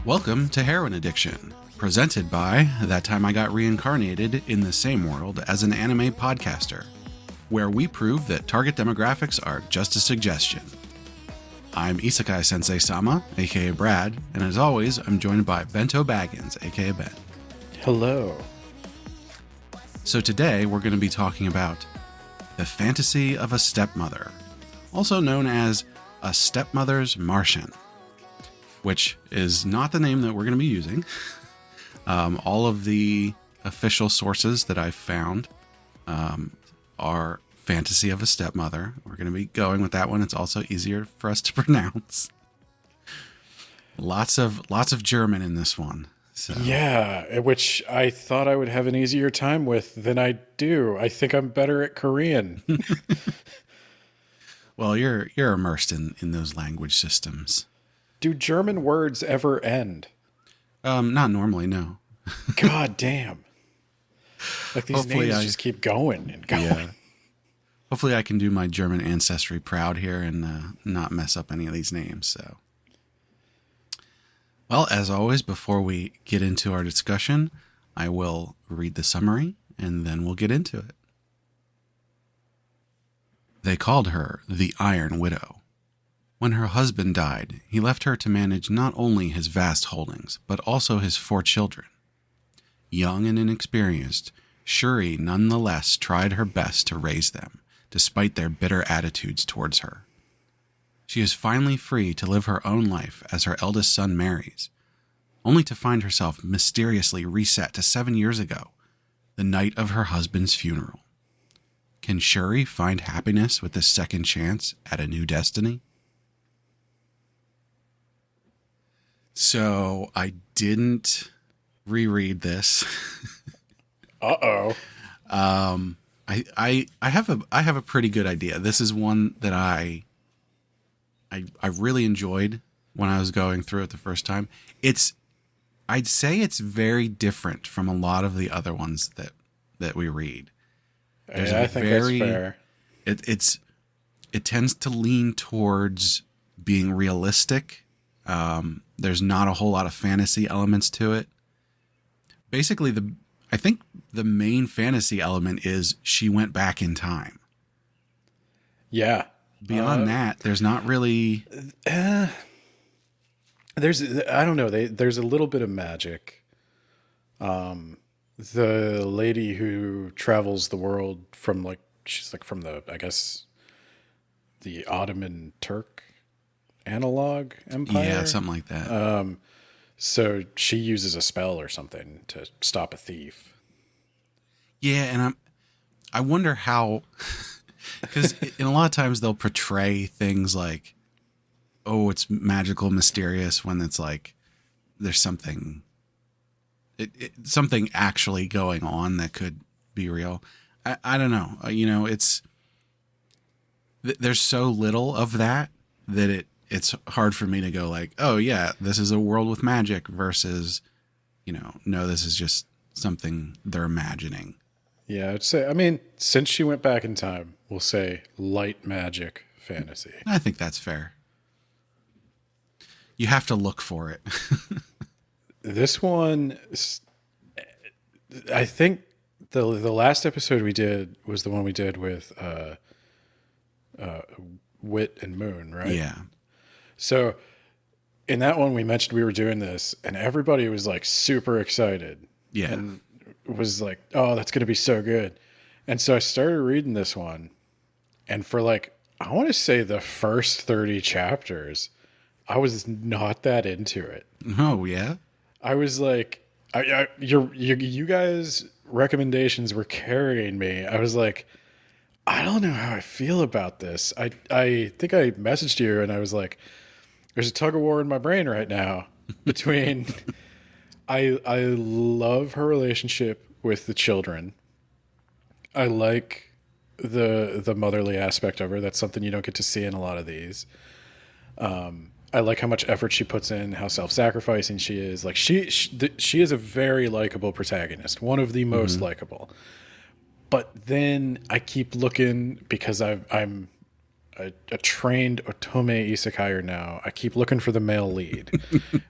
Welcome to Heroine Addiction, presented by That Time I Got Reincarnated in the Same World as an Anime Podcaster, where we prove that target demographics are just a suggestion. I'm Isekai Sensei Sama, aka Brad, and as always, I'm joined by Bento Baggins, aka Ben. Hello. So today we're going to be talking about the Fantasie of a Stepmother, also known as A Stepmother's Martian, which is not the name that we're going to be using. All of the official sources that I've found are Fantasie of a Stepmother. We're going to be going with that one. It's also easier for us to pronounce. Lots of German in this one. So. Yeah, which I thought I would have an easier time with than I do. I think I'm better at Korean. Well, you're immersed in those language systems. Do German words ever end? Not normally, no. God damn. Like these names just keep going and going. Yeah. Hopefully I can do my German ancestry proud here and not mess up any of these names. So, well, as always, before we get into our discussion, I will read the summary and then we'll get into it. They called her the Iron Widow. When her husband died, he left her to manage not only his vast holdings, but also his 4 children. Young and inexperienced, Shuri nonetheless tried her best to raise them, despite their bitter attitudes towards her. She is finally free to live her own life as her eldest son marries, only to find herself mysteriously reset to 7 years ago, the night of her husband's funeral. Can Shuri find happiness with this second chance at a new destiny? So I didn't reread this. Uh-oh. I have a pretty good idea. This is one that I really enjoyed when I was going through it the first time. I'd say it's very different from a lot of the other ones that we read. I think that's fair. It tends to lean towards being realistic. There's not a whole lot of fantasy elements to it. Basically, I think the main fantasy element is she went back in time. Yeah. Beyond that, there's not really. I don't know. There's a little bit of magic. The lady who travels the world she's from I guess, the Ottoman Turk analog empire. Yeah, something like that. So she uses a spell or something to stop a thief. Yeah, and I wonder how, because in a lot of times they'll portray things like, oh, it's magical, mysterious, when it's like there's something actually going on that could be real. I don't know. There's so little of that it's hard for me to go like, oh yeah, this is a world with magic versus, no, this is just something they're imagining. Yeah, I'd say, since she went back in time, we'll say light magic fantasy. I think that's fair. You have to look for it. This one, I think the last episode we did was the one we did with Wit and Moon, right? Yeah. So in that one, we mentioned we were doing this, and everybody was like super excited. Yeah. And was like, oh, that's going to be so good. And so I started reading this one, and for I want to say the first 30 chapters, I was not that into it. Oh, yeah? I was like, you guys' recommendations were carrying me. I was like, I don't know how I feel about this. I think I messaged you, and I was like, there's a tug of war in my brain right now between I love her relationship with the children. I like the motherly aspect of her. That's something you don't get to see in a lot of these. I like how much effort she puts in, how self-sacrificing she is. Like she is a very likable protagonist, one of the most likable. But then I keep looking because I'm a trained otome isekaier now. I keep looking for the male lead,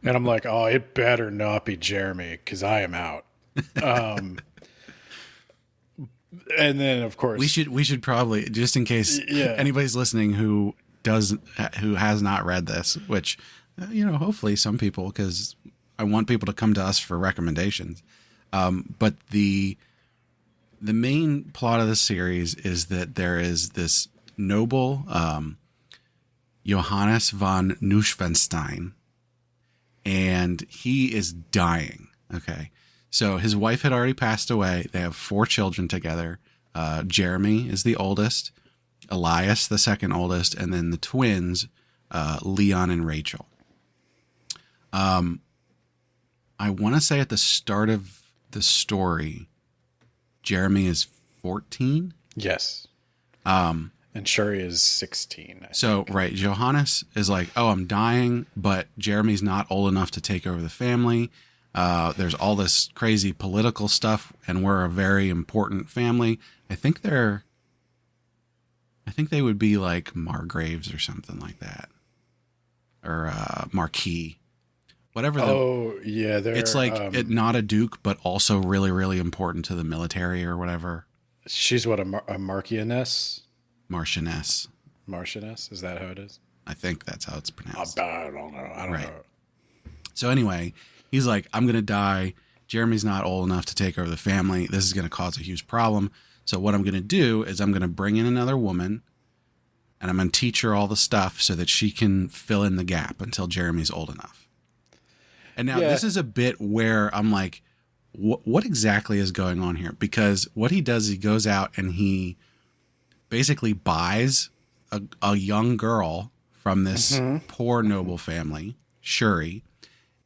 and I'm like, oh, it better not be Jeremy because I am out. And then of course we should probably, just in case anybody's listening who has not read this, which hopefully some people, because I want people to come to us for recommendations. But the main plot of the series is that there is this noble Johannes von Neuschwanstein, and he is dying. Okay. So his wife had already passed away. They have 4 children together. Jeremy is the oldest, Elias the second oldest, and then the twins, Leon and Rachel. I want to say at the start of the story, Jeremy is 14. Yes. And Shuri is 16. So, right. Johannes is like, oh, I'm dying, but Jeremy's not old enough to take over the family. There's all this crazy political stuff, and we're a very important family. I think they would be like Margraves or something like that, or Marquis, whatever. It's like not a duke, but also really, really important to the military or whatever. She's what, a Marchioness? Marchioness. Marchioness? Is that how it is? I think that's how it's pronounced. I don't know. I don't know. So anyway, he's like, I'm going to die. Jeremy's not old enough to take over the family. This is going to cause a huge problem. So what I'm going to do is I'm going to bring in another woman, and I'm going to teach her all the stuff so that she can fill in the gap until Jeremy's old enough. And now this is a bit where I'm like, what exactly is going on here? Because what he does, he goes out and he basically buys a young girl from this poor noble family, Shuri.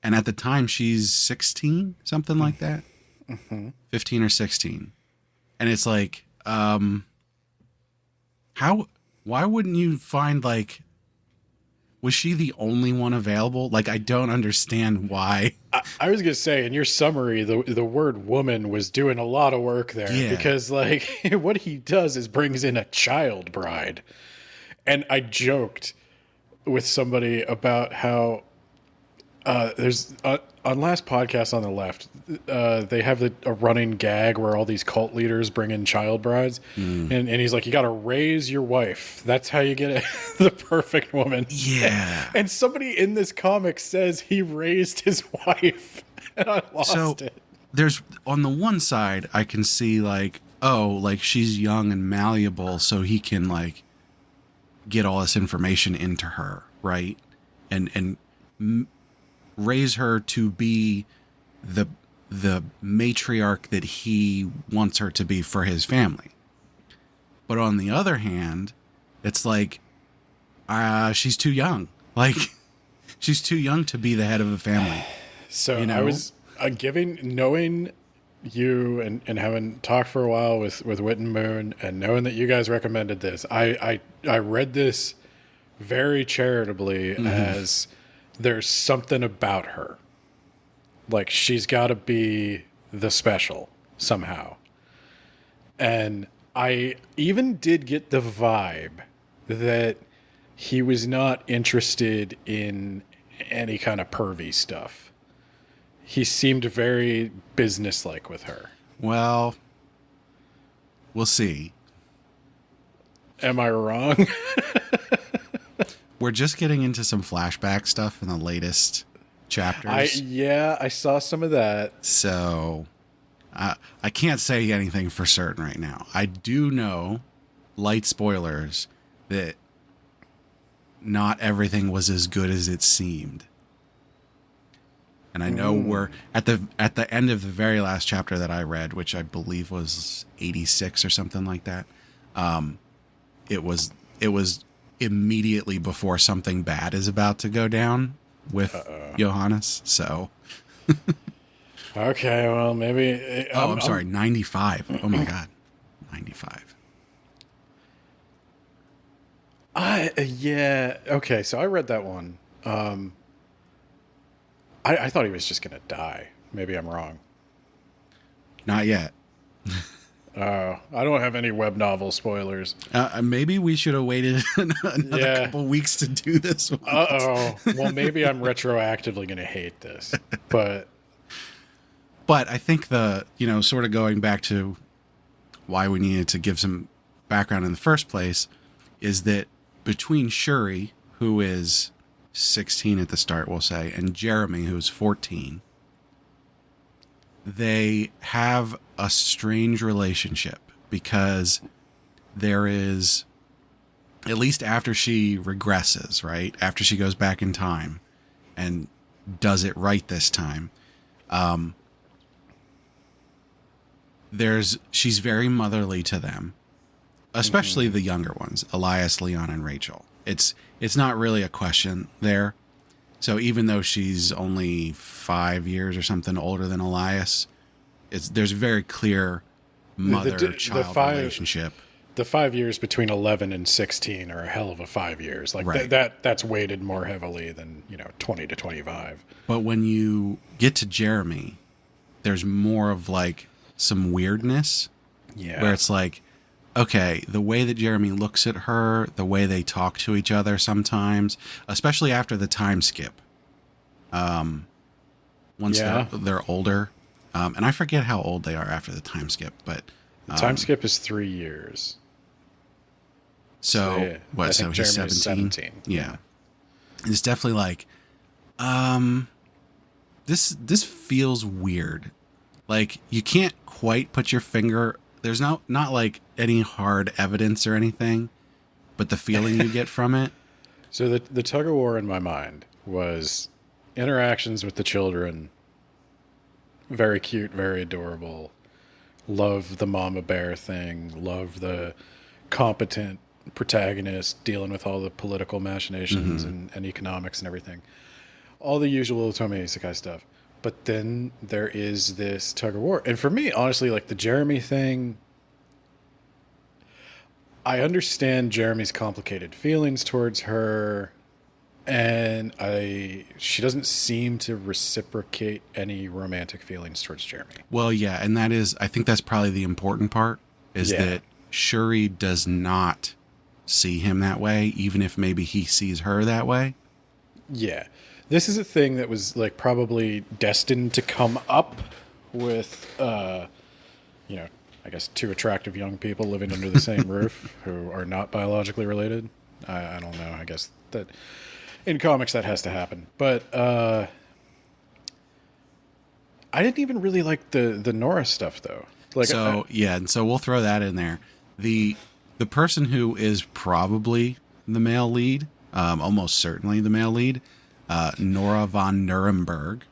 And at the time she's 16, something like that. 15 or 16. And it's like, why wouldn't you find, like, was she the only one available? Like, I don't understand why. I was going to say, in your summary, the word woman was doing a lot of work there. Yeah. Because, like, what he does is brings in a child bride. And I joked with somebody about how there's on last podcast on the left, they have a running gag where all these cult leaders bring in child brides, and he's like, you got to raise your wife. That's how you get the perfect woman. Yeah. And somebody in this comic says he raised his wife, and I lost it. There's, on the one side, I can see like, oh, like she's young and malleable, so he can like get all this information into her, right? And raise her to be the matriarch that he wants her to be for his family. But on the other hand, it's like, she's too young. Like, she's too young to be the head of a family. So I was knowing you and having talked for a while with Wit and Moon, and knowing that you guys recommended this, I read this very charitably as there's something about her. Like, she's got to be the special somehow. And I even did get the vibe that he was not interested in any kind of pervy stuff. He seemed very businesslike with her. Well, we'll see. Am I wrong? We're just getting into some flashback stuff in the latest chapters. I saw some of that. So I can't say anything for certain right now. I do know, light spoilers, that not everything was as good as it seemed. And I know we're at the end of the very last chapter that I read, which I believe was 86 or something like that. It was immediately before something bad is about to go down with Johannes. So, okay, well, maybe. I'm sorry, 95. Oh my God, 95. Yeah. Okay, so I read that one. I thought he was just going to die. Maybe I'm wrong. Not yet. I don't have any web novel spoilers. Maybe we should have waited another couple weeks to do this one. Well, maybe I'm retroactively going to hate this, but I think sort of going back to why we needed to give some background in the first place is that between Shuri, who is 16 at the start, we'll say, and Jeremy, who's 14, they have a strange relationship because there is, at least after she regresses, right? After she goes back in time and does it right this time, she's very motherly to them, especially the younger ones, Elias, Leon, and Rachel. It's not really a question there. So even though she's only 5 years or something older than Elias, there's a very clear mother-child relationship. The 5 years between 11 and 16 are a hell of a 5 years. Like right. That's weighted more heavily than 20 to 25. But when you get to Jeremy, there's more of like some weirdness. Yeah. Where it's like, okay, the way that Jeremy looks at her, the way they talk to each other sometimes, especially after the time skip. Once they're older. And I forget how old they are after the time skip, but time skip is 3 years. So yeah, what? So he's 17. Yeah, it's definitely like, this feels weird. Like you can't quite put your finger. There's not like any hard evidence or anything, but the feeling you get from it. So the tug of war in my mind was interactions with the children. Very cute, very adorable. Love the mama bear thing. Love the competent protagonist dealing with all the political machinations and economics and everything. All the usual Otome Isekai stuff. But then there is this tug of war. And for me, honestly, like the Jeremy thing, I understand Jeremy's complicated feelings towards her. And she doesn't seem to reciprocate any romantic feelings towards Jeremy. Well, yeah, and I think that's probably the important part, is that Shuri does not see him that way, even if maybe he sees her that way. Yeah. This is a thing that was like probably destined to come up with, I guess 2 attractive young people living under the same roof who are not biologically related. I don't know. I guess that in comics that has to happen. But I didn't even really like the Nora stuff though. Like and so we'll throw that in there. The person who is probably the male lead, almost certainly the male lead, Nora von Nuremberg.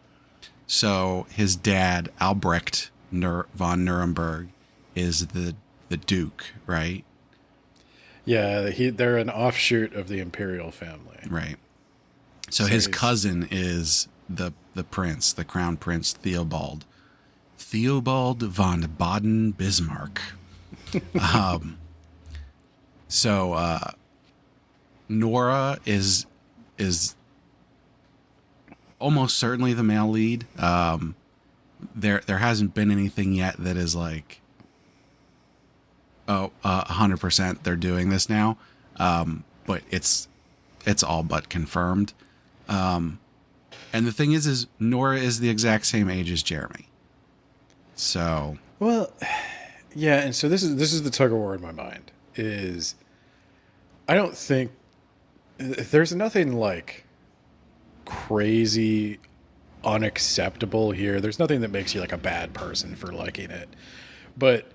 So his dad, Albrecht von Nuremberg, is the Duke, right? Yeah, they're an offshoot of the imperial family. Right. So his cousin is the prince, the crown prince, Theobald von Baden-Bismarck. Nora is almost certainly the male lead. There hasn't been anything yet that is like, 100% they're doing this now. But it's all but confirmed. And the thing is Nora is the exact same age as Jeremy. So, well, yeah. And so this is the tug of war in my mind is I don't think there's nothing like crazy unacceptable here. There's nothing that makes you like a bad person for liking it, but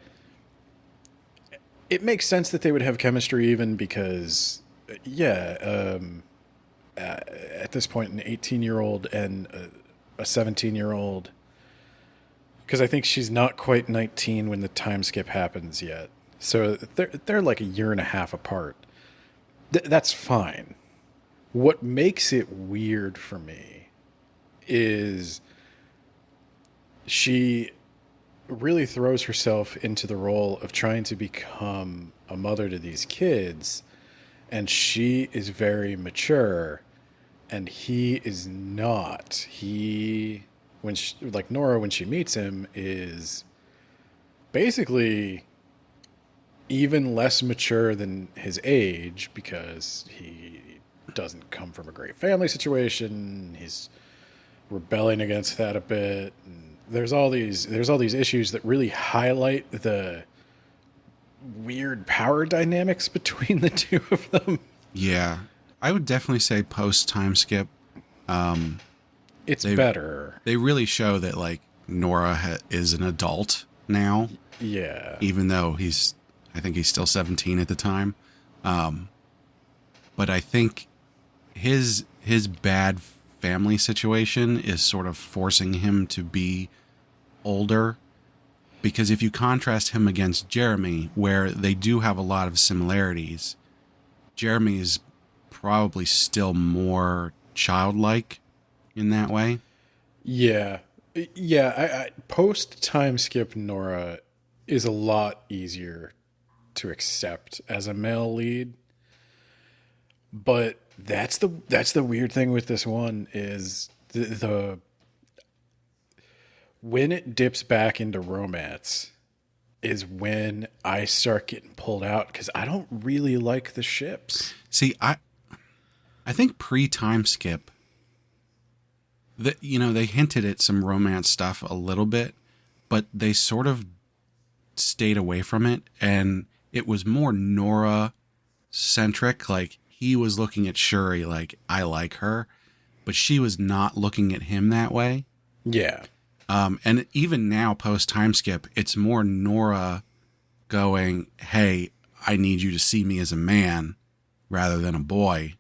it makes sense that they would have chemistry even because at this point an 18-year-old and a 17-year-old, because I think she's not quite 19 when the time skip happens yet, so they're like a year and a half apart. That's fine. What makes it weird for me is she really throws herself into the role of trying to become a mother to these kids, and she is very mature, and he is not. He, when she, like Nora, when she meets him, is basically even less mature than his age because he doesn't come from a great family situation. He's rebelling against that a bit. And there's all these issues that really highlight the weird power dynamics between the two of them. Yeah, I would definitely say post time skip. It's better. They really show that like Nora is an adult now. Yeah. Even though I think he's still 17 at the time. But I think his bad family situation is sort of forcing him to be older. Because if you contrast him against Jeremy, where they do have a lot of similarities, Jeremy is probably still more childlike in that way. Yeah. Yeah. I post time skip Nora is a lot easier to accept as a male lead. But that's the weird thing with this one is the when it dips back into romance is when I start getting pulled out because I don't really like the ships. See, I think pre-time skip, that they hinted at some romance stuff a little bit, but they sort of stayed away from it, and it was more Nora centric. Like he was looking at Shuri like, I like her, but she was not looking at him that way. Yeah. And even now, post time skip, it's more Nora going, hey, I need you to see me as a man rather than a boy.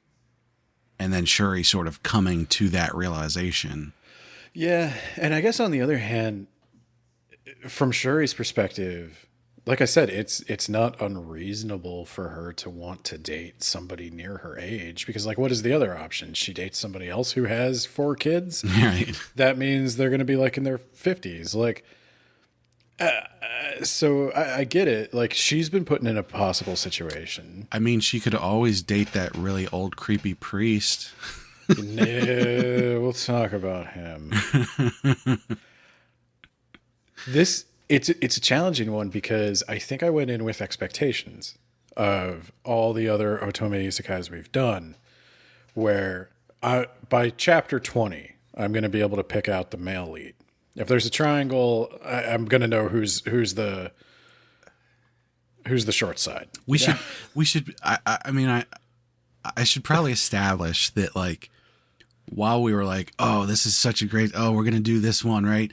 And then Shuri sort of coming to that realization. Yeah. And I guess on the other hand, from Shuri's perspective, like I said, it's not unreasonable for her to want to date somebody near her age because, like, what is the other option? She dates somebody else who has 4 kids. Right. That means they're going to be like in their 50s. Like, so I get it. Like, she's been put in a possible situation. I mean, she could always date that really old, creepy priest. No, we'll talk about him. It's a challenging one because I think I went in with expectations of all the other Otome isekais we've done, where by chapter 20, I'm going to be able to pick out the male lead. If there's a triangle, I'm going to know who's the short side. We should. I should probably establish that, like, while we were like, oh, this is such a great, we're going to do this one, right?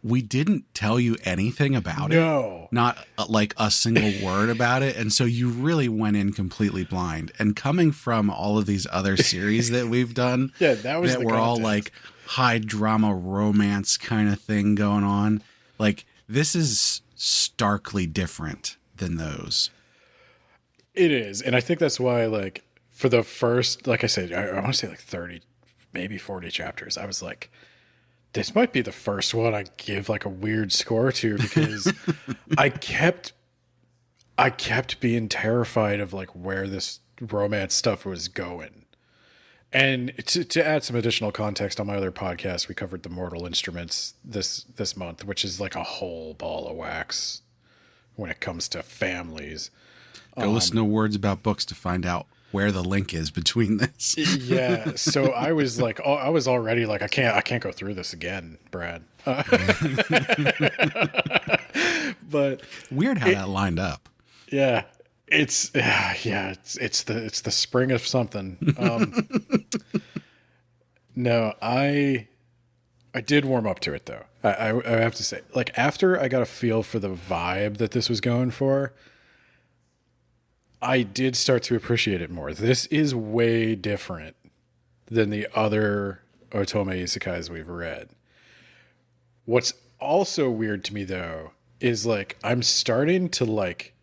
We didn't tell you anything about it. Not like a single word about it. And so you really went in completely blind. And coming from all of these other series that we've done, yeah, that was that were all like high drama romance kind of thing going on. Like, this is starkly different than those. It is. And I think that's why, like, for the first, like I said, I want to say like 30, maybe 40 chapters, I was like, this might be the first one I give like a weird score to because I kept being terrified of like where this romance stuff was going. And to add some additional context, on my other podcast, we covered the Mortal Instruments this month, which is like a whole ball of wax when it comes to families. Go listen to Words About Books to find out where the link is between this. Yeah. So I was like, I was already like, I can't go through this again, Brad. But weird how that lined up. Yeah. It's the spring of something. No, I did warm up to it though. I have to say, like, after I got a feel for the vibe that this was going for, I did start to appreciate it more. This is way different than the other Otome isekais we've read. What's also weird to me though is like I'm starting to like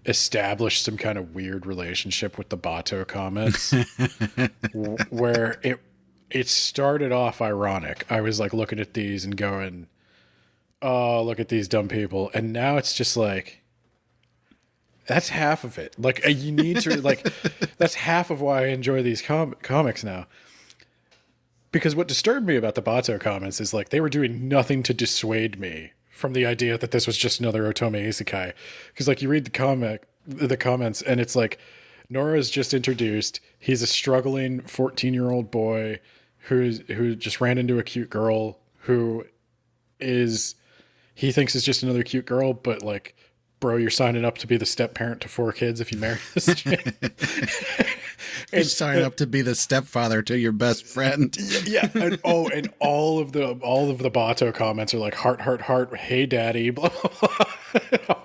establish some kind of weird relationship with the Bato comments where it started off ironic. I was like looking at these and going, oh, look at these dumb people. And now it's just like, That's half of it. Like you need to like that's half of why I enjoy these comics now. Because what disturbed me about the Bato comments is like they were doing nothing to dissuade me from the idea that this was just another Otome isekai. Because like you read the comments, and it's like Nora's just introduced. He's a struggling 14-year-old boy who just ran into a cute girl who is he thinks is just another cute girl, but like, bro, you're signing up to be the step parent to 4 kids if you marry this chick. You're signing up to be the stepfather to your best friend. Yeah. And all of the Bato comments are like heart, heart, heart. Hey, daddy. Blah, blah, blah.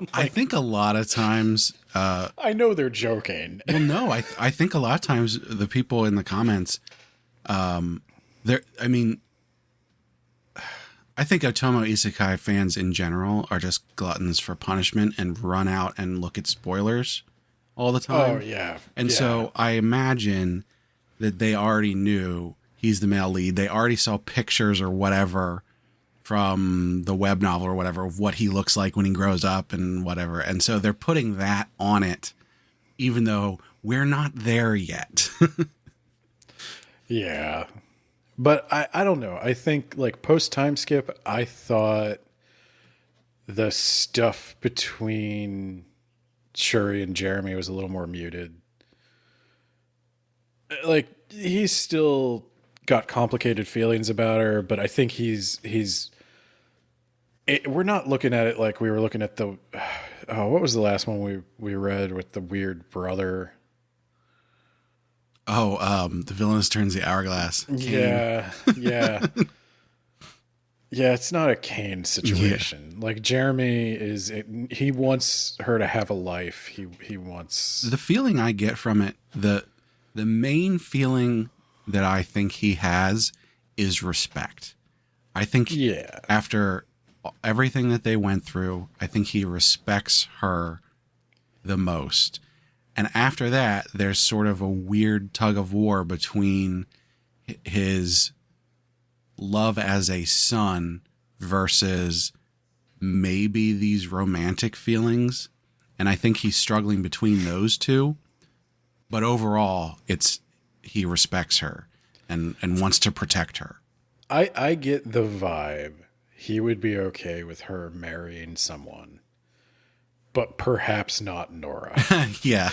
Like, I think a lot of times, I know they're joking. well, no, I think a lot of times the people in the comments, I think Otomo Isekai fans in general are just gluttons for punishment and run out and look at spoilers all the time. Oh, yeah. And so I imagine that they already knew he's the male lead. They already saw pictures or whatever from the web novel or whatever of what he looks like when he grows up and whatever. And so they're putting that on it, even though we're not there yet. Yeah. But I don't know. I think like post time skip, I thought the stuff between Shuri and Jeremy was a little more muted. Like he's still got complicated feelings about her, but I think we're not looking at it like we were looking at the what was the last one we read with the weird brother? The villainous turns the hourglass. Kane. Yeah. Yeah, it's not a Kane situation. Yeah. Like Jeremy he wants her to have a life. He wants the feeling I get from it, the main feeling that I think he has is respect. I think after everything that they went through, I think he respects her the most. And after that, there's sort of a weird tug of war between his love as a son versus maybe these romantic feelings. And I think he's struggling between those two. But overall, he respects her and wants to protect her. I get the vibe. He would be okay with her marrying someone, but perhaps not Nora. Yeah.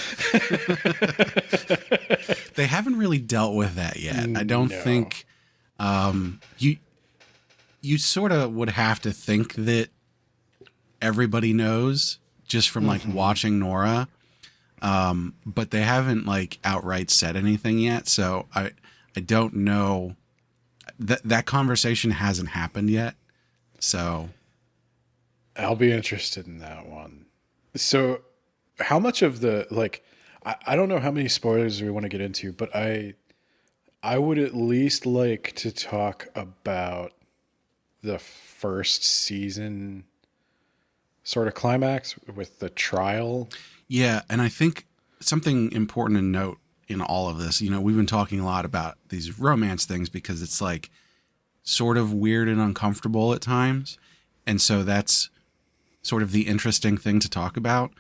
They haven't really dealt with that yet. I don't think you sort of would have to think that everybody knows just from like watching Nora. But they haven't like outright said anything yet. So I don't know that conversation hasn't happened yet. So I'll be interested in that one. So how much of the, like, I don't know how many spoilers we want to get into, but I would at least like to talk about the first season sort of climax with the trial. Yeah. And I think something important to note in all of this, we've been talking a lot about these romance things because it's like sort of weird and uncomfortable at times. And so that's sort of the interesting thing to talk about.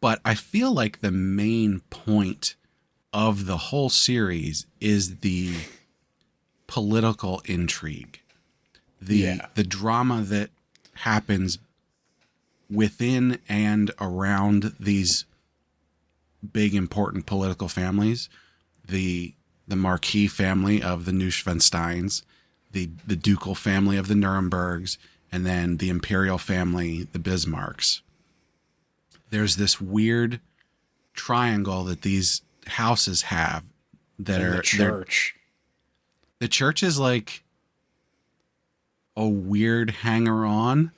But I feel like the main point of the whole series is the political intrigue, the drama that happens within and around these big important political families, the Marquis family of the Neuschwansteins, the ducal family of the Nurembergs, and then the imperial family, the Bismarcks. There's this weird triangle that these houses have that are the church. The church is like a weird hanger-on.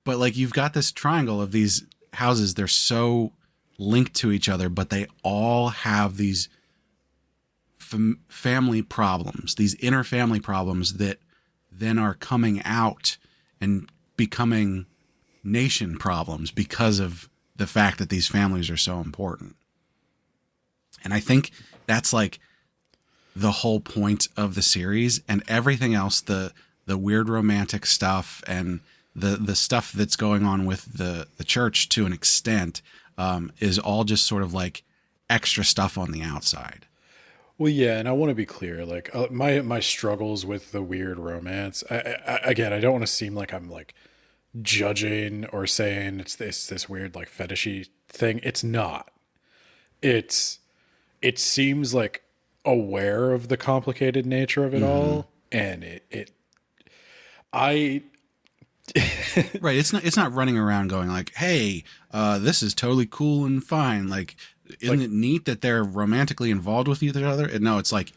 But like you've got this triangle of these houses. They're so linked to each other, but they all have these family problems, these inner family problems that then are coming out and becoming nation problems because of the fact that these families are so important. And I think that's like the whole point of the series, and everything else, the weird romantic stuff and the stuff that's going on with the church to an extent is all just sort of like extra stuff on the outside. Well, yeah, and I want to be clear. Like my struggles with the weird romance. Again, I don't want to seem like I'm like judging or saying it's this weird like fetishy thing. It's not. It seems like aware of the complicated nature of it all, and I Right. It's not running around going like, hey, this is totally cool and fine. Like, isn't it neat that they're romantically involved with each other? And no, it's like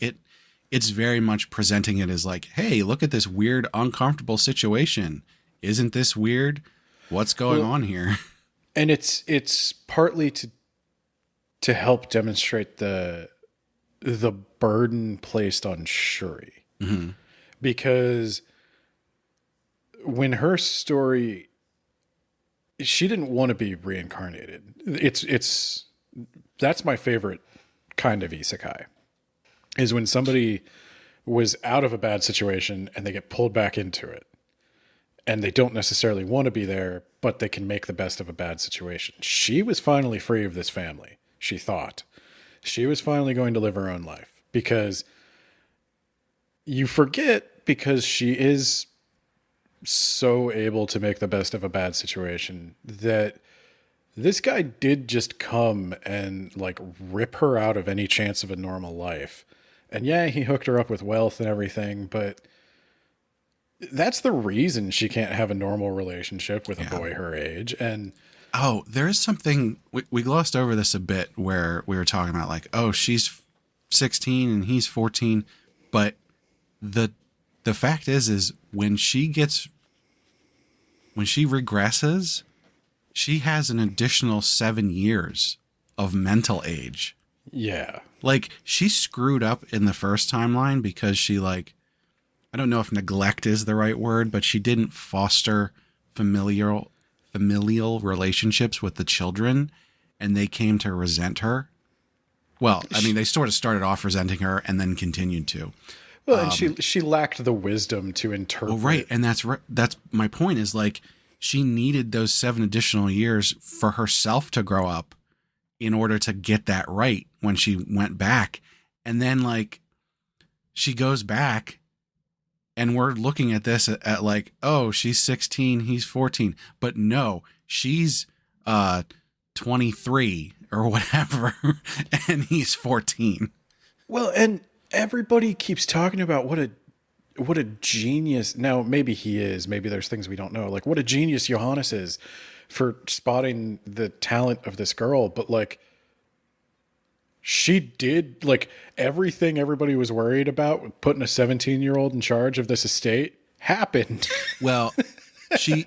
it's very much presenting it as like, hey, look at this weird, uncomfortable situation. Isn't this weird? What's going on here? and it's partly to help demonstrate the burden placed on Shuri. Because when her story, she didn't want to be reincarnated. That's my favorite kind of isekai, is when somebody was out of a bad situation and they get pulled back into it, and they don't necessarily want to be there, but they can make the best of a bad situation. She was finally free of this family. She thought she was finally going to live her own life, because you forget, because she is so able to make the best of a bad situation, that this guy did just come and like rip her out of any chance of a normal life. And yeah, he hooked her up with wealth and everything, but that's the reason she can't have a normal relationship with a boy her age. And there is something we glossed over this a bit, where we were talking about like, oh, she's 16 and he's 14, but the fact is when she regresses, she has an additional 7 years of mental age. Yeah. Like, she screwed up in the first timeline because she, like, I don't know if neglect is the right word, but she didn't foster familial relationships with the children, and they came to resent her. Well, I mean, they sort of started off resenting her and then continued to. Well, and she lacked the wisdom to interpret. Well, right, and that's my point, is like, she needed those 7 additional years for herself to grow up in order to get that right when she went back. And then like she goes back and we're looking at this at like, oh, she's 16, he's 14. But no, she's 23 or whatever, and he's 14. Well, and everybody keeps talking about what a genius. Now, maybe he is. Maybe there's things we don't know. Like, what a genius Johannes is for spotting the talent of this girl. But, like, she did, like, everything everybody was worried about with putting a 17-year-old in charge of this estate happened. Well, she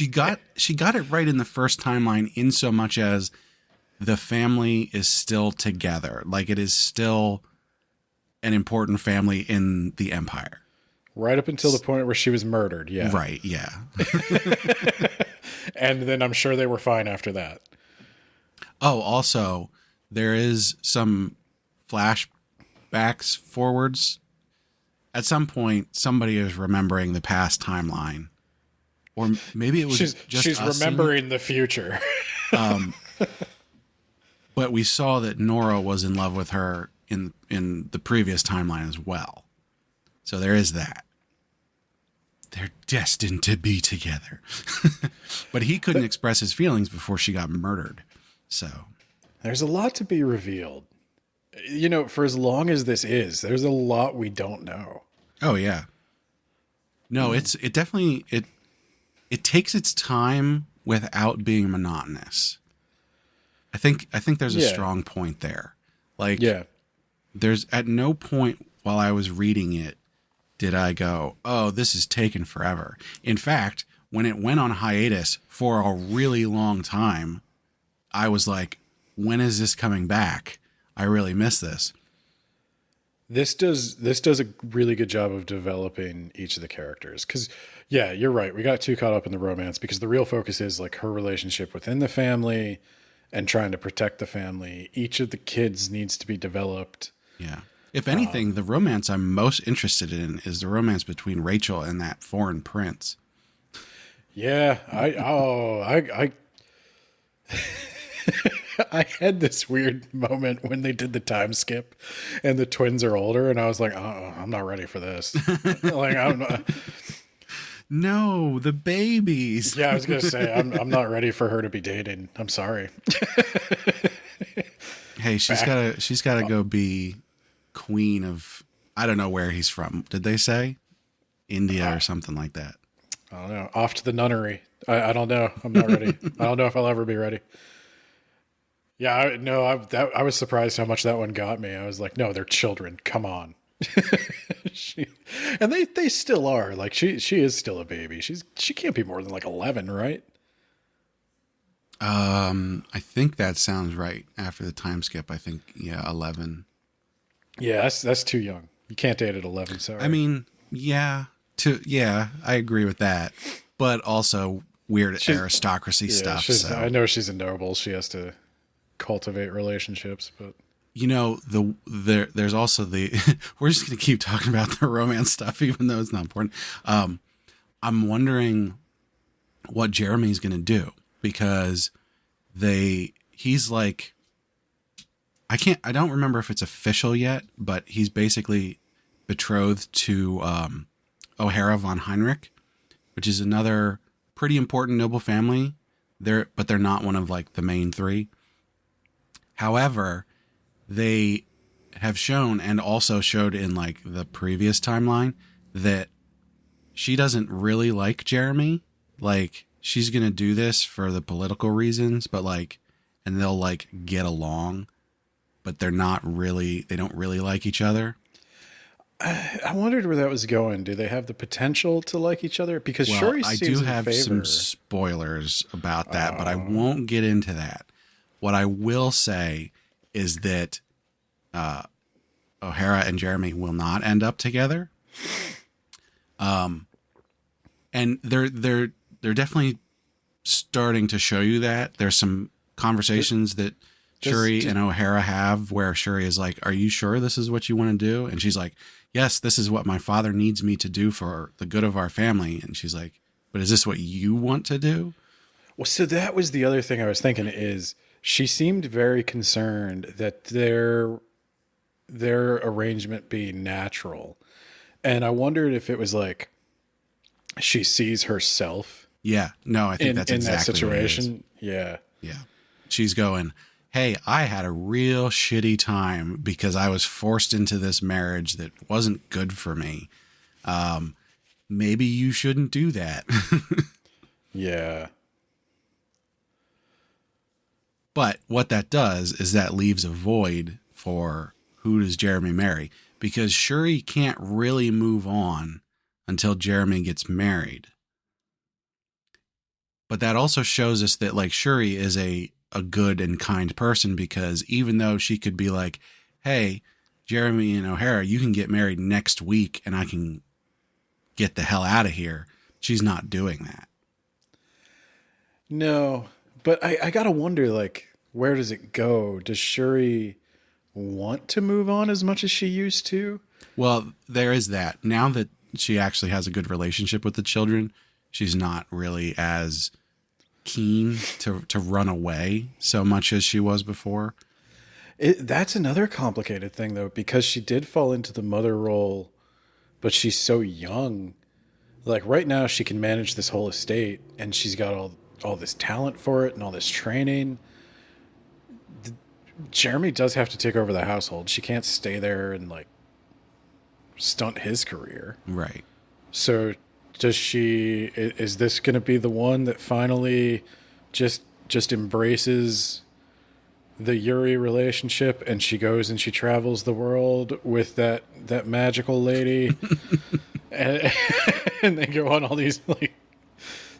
got it right in the first timeline, in so much as the family is still together. Like, it is still an important family in the Empire. Right up until the point where she was murdered, yeah. Right, yeah. And then I'm sure they were fine after that. Oh, also, there is some flashbacks forwards. At some point, somebody is remembering the past timeline. Or maybe it was she's remembering the future. But we saw that Nora was in love with her in the previous timeline as well. So there is that. They're destined to be together. But he couldn't express his feelings before she got murdered. So there's a lot to be revealed. You know, for as long as this is, there's a lot we don't know. Oh yeah. No, it definitely it takes its time without being monotonous. I think there's a strong point there. Like, there's at no point while I was reading it did I go, oh, this is taking forever. In fact, when it went on hiatus for a really long time, I was like, when is this coming back? I really miss this. This does a really good job of developing each of the characters. Because, yeah, you're right. We got too caught up in the romance, because the real focus is like her relationship within the family and trying to protect the family. Each of the kids needs to be developed. Yeah. If anything, the romance I'm most interested in is the romance between Rachel and that foreign prince. Yeah, I I had this weird moment when they did the time skip and the twins are older, and I was like, oh, I'm not ready for this. Like, I'm not, No, the babies. yeah, I was gonna say I'm not ready for her to be dating. I'm sorry. Hey, Back, she's gotta go be queen of, I don't know where he's from. Did they say India or something like that? I don't know. Off to the nunnery. I don't know. I'm not ready. I don't know if I'll ever be ready. Yeah, I was surprised how much that one got me. I was like, no, they're children. Come on. she, and they still are. Like she is still a baby. She can't be more than like 11, right? I think that sounds right. After the time skip, I think, yeah, 11. Yeah, that's too young. You can't date at 11. Sorry. I mean, yeah, I agree with that. But also weird aristocracy yeah, stuff. I So, know she's a noble. She has to cultivate relationships, but you know, there's also the, we're just going to keep talking about the romance stuff, even though it's not important. I'm wondering what Jeremy's going to do, because he's like, I don't remember if it's official yet, but he's basically betrothed to O'Hara von Heinrich, which is another pretty important noble family. But they're not one of like the main three. However, they have shown, and also showed in like the previous timeline, that she doesn't really like Jeremy. Like, she's going to do this for the political reasons, but like, and they'll like get along, but they don't really like each other. I wondered where that was going. Do they have the potential to like each other? Because Well, Shuri I seems do in have some favor. spoilers about that, but I won't get into that. What I will say is that O'Hara and Jeremy will not end up together. And they're definitely starting to show you that. There's some conversations that Shuri and O'Hara have where Shuri is like, "Are you sure this is what you want to do?" And she's like, "Yes, this is what my father needs me to do for the good of our family." And she's like, "But is this what you want to do?" Well, so that was the other thing I was thinking is she seemed very concerned that their arrangement be natural. And I wondered if it was like she sees herself Yeah, no, I think that's in that exactly what it is. situation. Yeah. Yeah. She's going, "Hey, I had a real shitty time because I was forced into this marriage that wasn't good for me. Maybe you shouldn't do that." Yeah. But what that does is that leaves a void for who does Jeremy marry, because Shuri can't really move on until Jeremy gets married. But that also shows us that like Shuri is a good and kind person, because even though she could be like, "Hey, Jeremy and O'Hara, you can get married next week and I can get the hell out of here," she's not doing that. No, but I gotta wonder, like, where does it go? Does Shuri want to move on as much as she used to? Well, there is that. Now that she actually has a good relationship with the children, she's not really as keen to run away so much as she was before. That's another complicated thing, though, because she did fall into the mother role, but she's so young. Like, right now, she can manage this whole estate, and she's got all this talent for it and all this training. Jeremy does have to take over the household. She can't stay there and, like, stunt his career. Right. So is this going to be the one that finally just embraces the Yuri relationship, and she goes and she travels the world with that magical lady and, and they go on all these like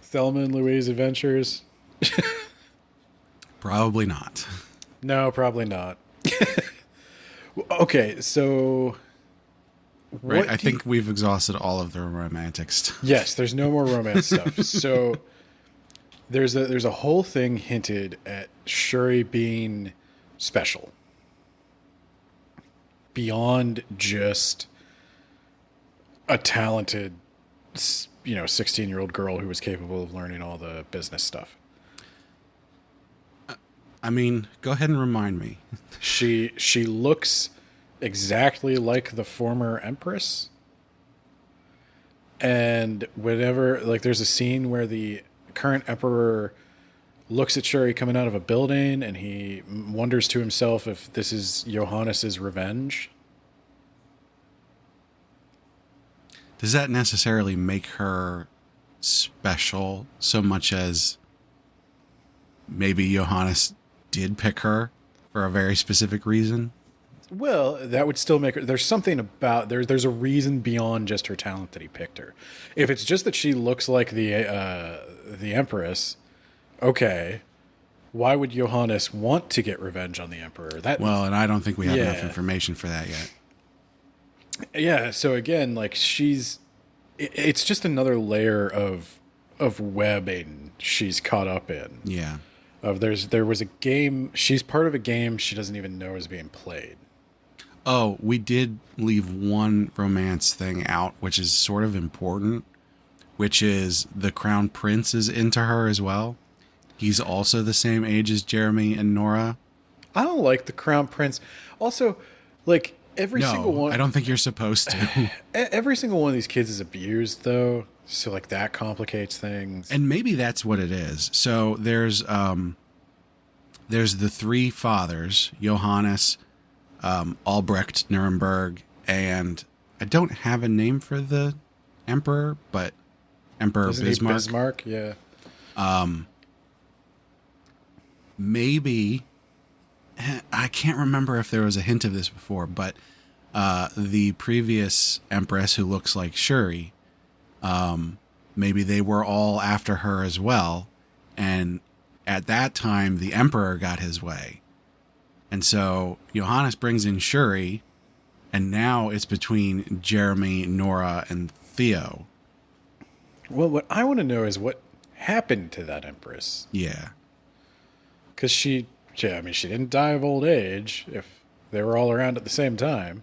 Thelma and Louise adventures? Probably not. No, probably not. Okay, so Right. I think we've exhausted all of the romantic stuff. yes, there's no more romance stuff. So there's a whole thing hinted at Shuri being special beyond just a talented 16-year-old girl who was capable of learning all the business stuff. I mean, go ahead and remind me. She looks exactly like the former empress. And whenever, like, there's a scene where the current emperor looks at Shuri coming out of a building, and he wonders to himself if this is Johannes's revenge. Does that necessarily make her special so much as maybe Johannes did pick her for a very specific reason? Well, that would still make her. There's something about there's a reason beyond just her talent that he picked her. If it's just that she looks like the Empress, okay. Why would Johannes want to get revenge on the Emperor? And I don't think we have enough information for that yet. Yeah. So again, like it's just another layer of webbing she's caught up in. Yeah. There was a game. She's part of a game she doesn't even know is being played. Oh, we did leave one romance thing out, which is sort of important, which is the Crown Prince is into her as well. He's also the same age as Jeremy and Nora. I don't like the Crown Prince. Also, like, every single one... I don't think you're supposed to. Every single one of these kids is abused, though. So, like, that complicates things. And maybe that's what it is. So there's the three fathers, Johannes, Albrecht, Nuremberg, and I don't have a name for the emperor, but Emperor Bismarck. Bismarck, yeah. Maybe, I can't remember if there was a hint of this before, but the previous empress who looks like Shuri, maybe they were all after her as well. And at that time, the emperor got his way. And so Johannes brings in Shuri, and now it's between Jeremy, Nora, and Theo. Well, what I want to know is what happened to that empress. Yeah. Because she didn't die of old age if they were all around at the same time.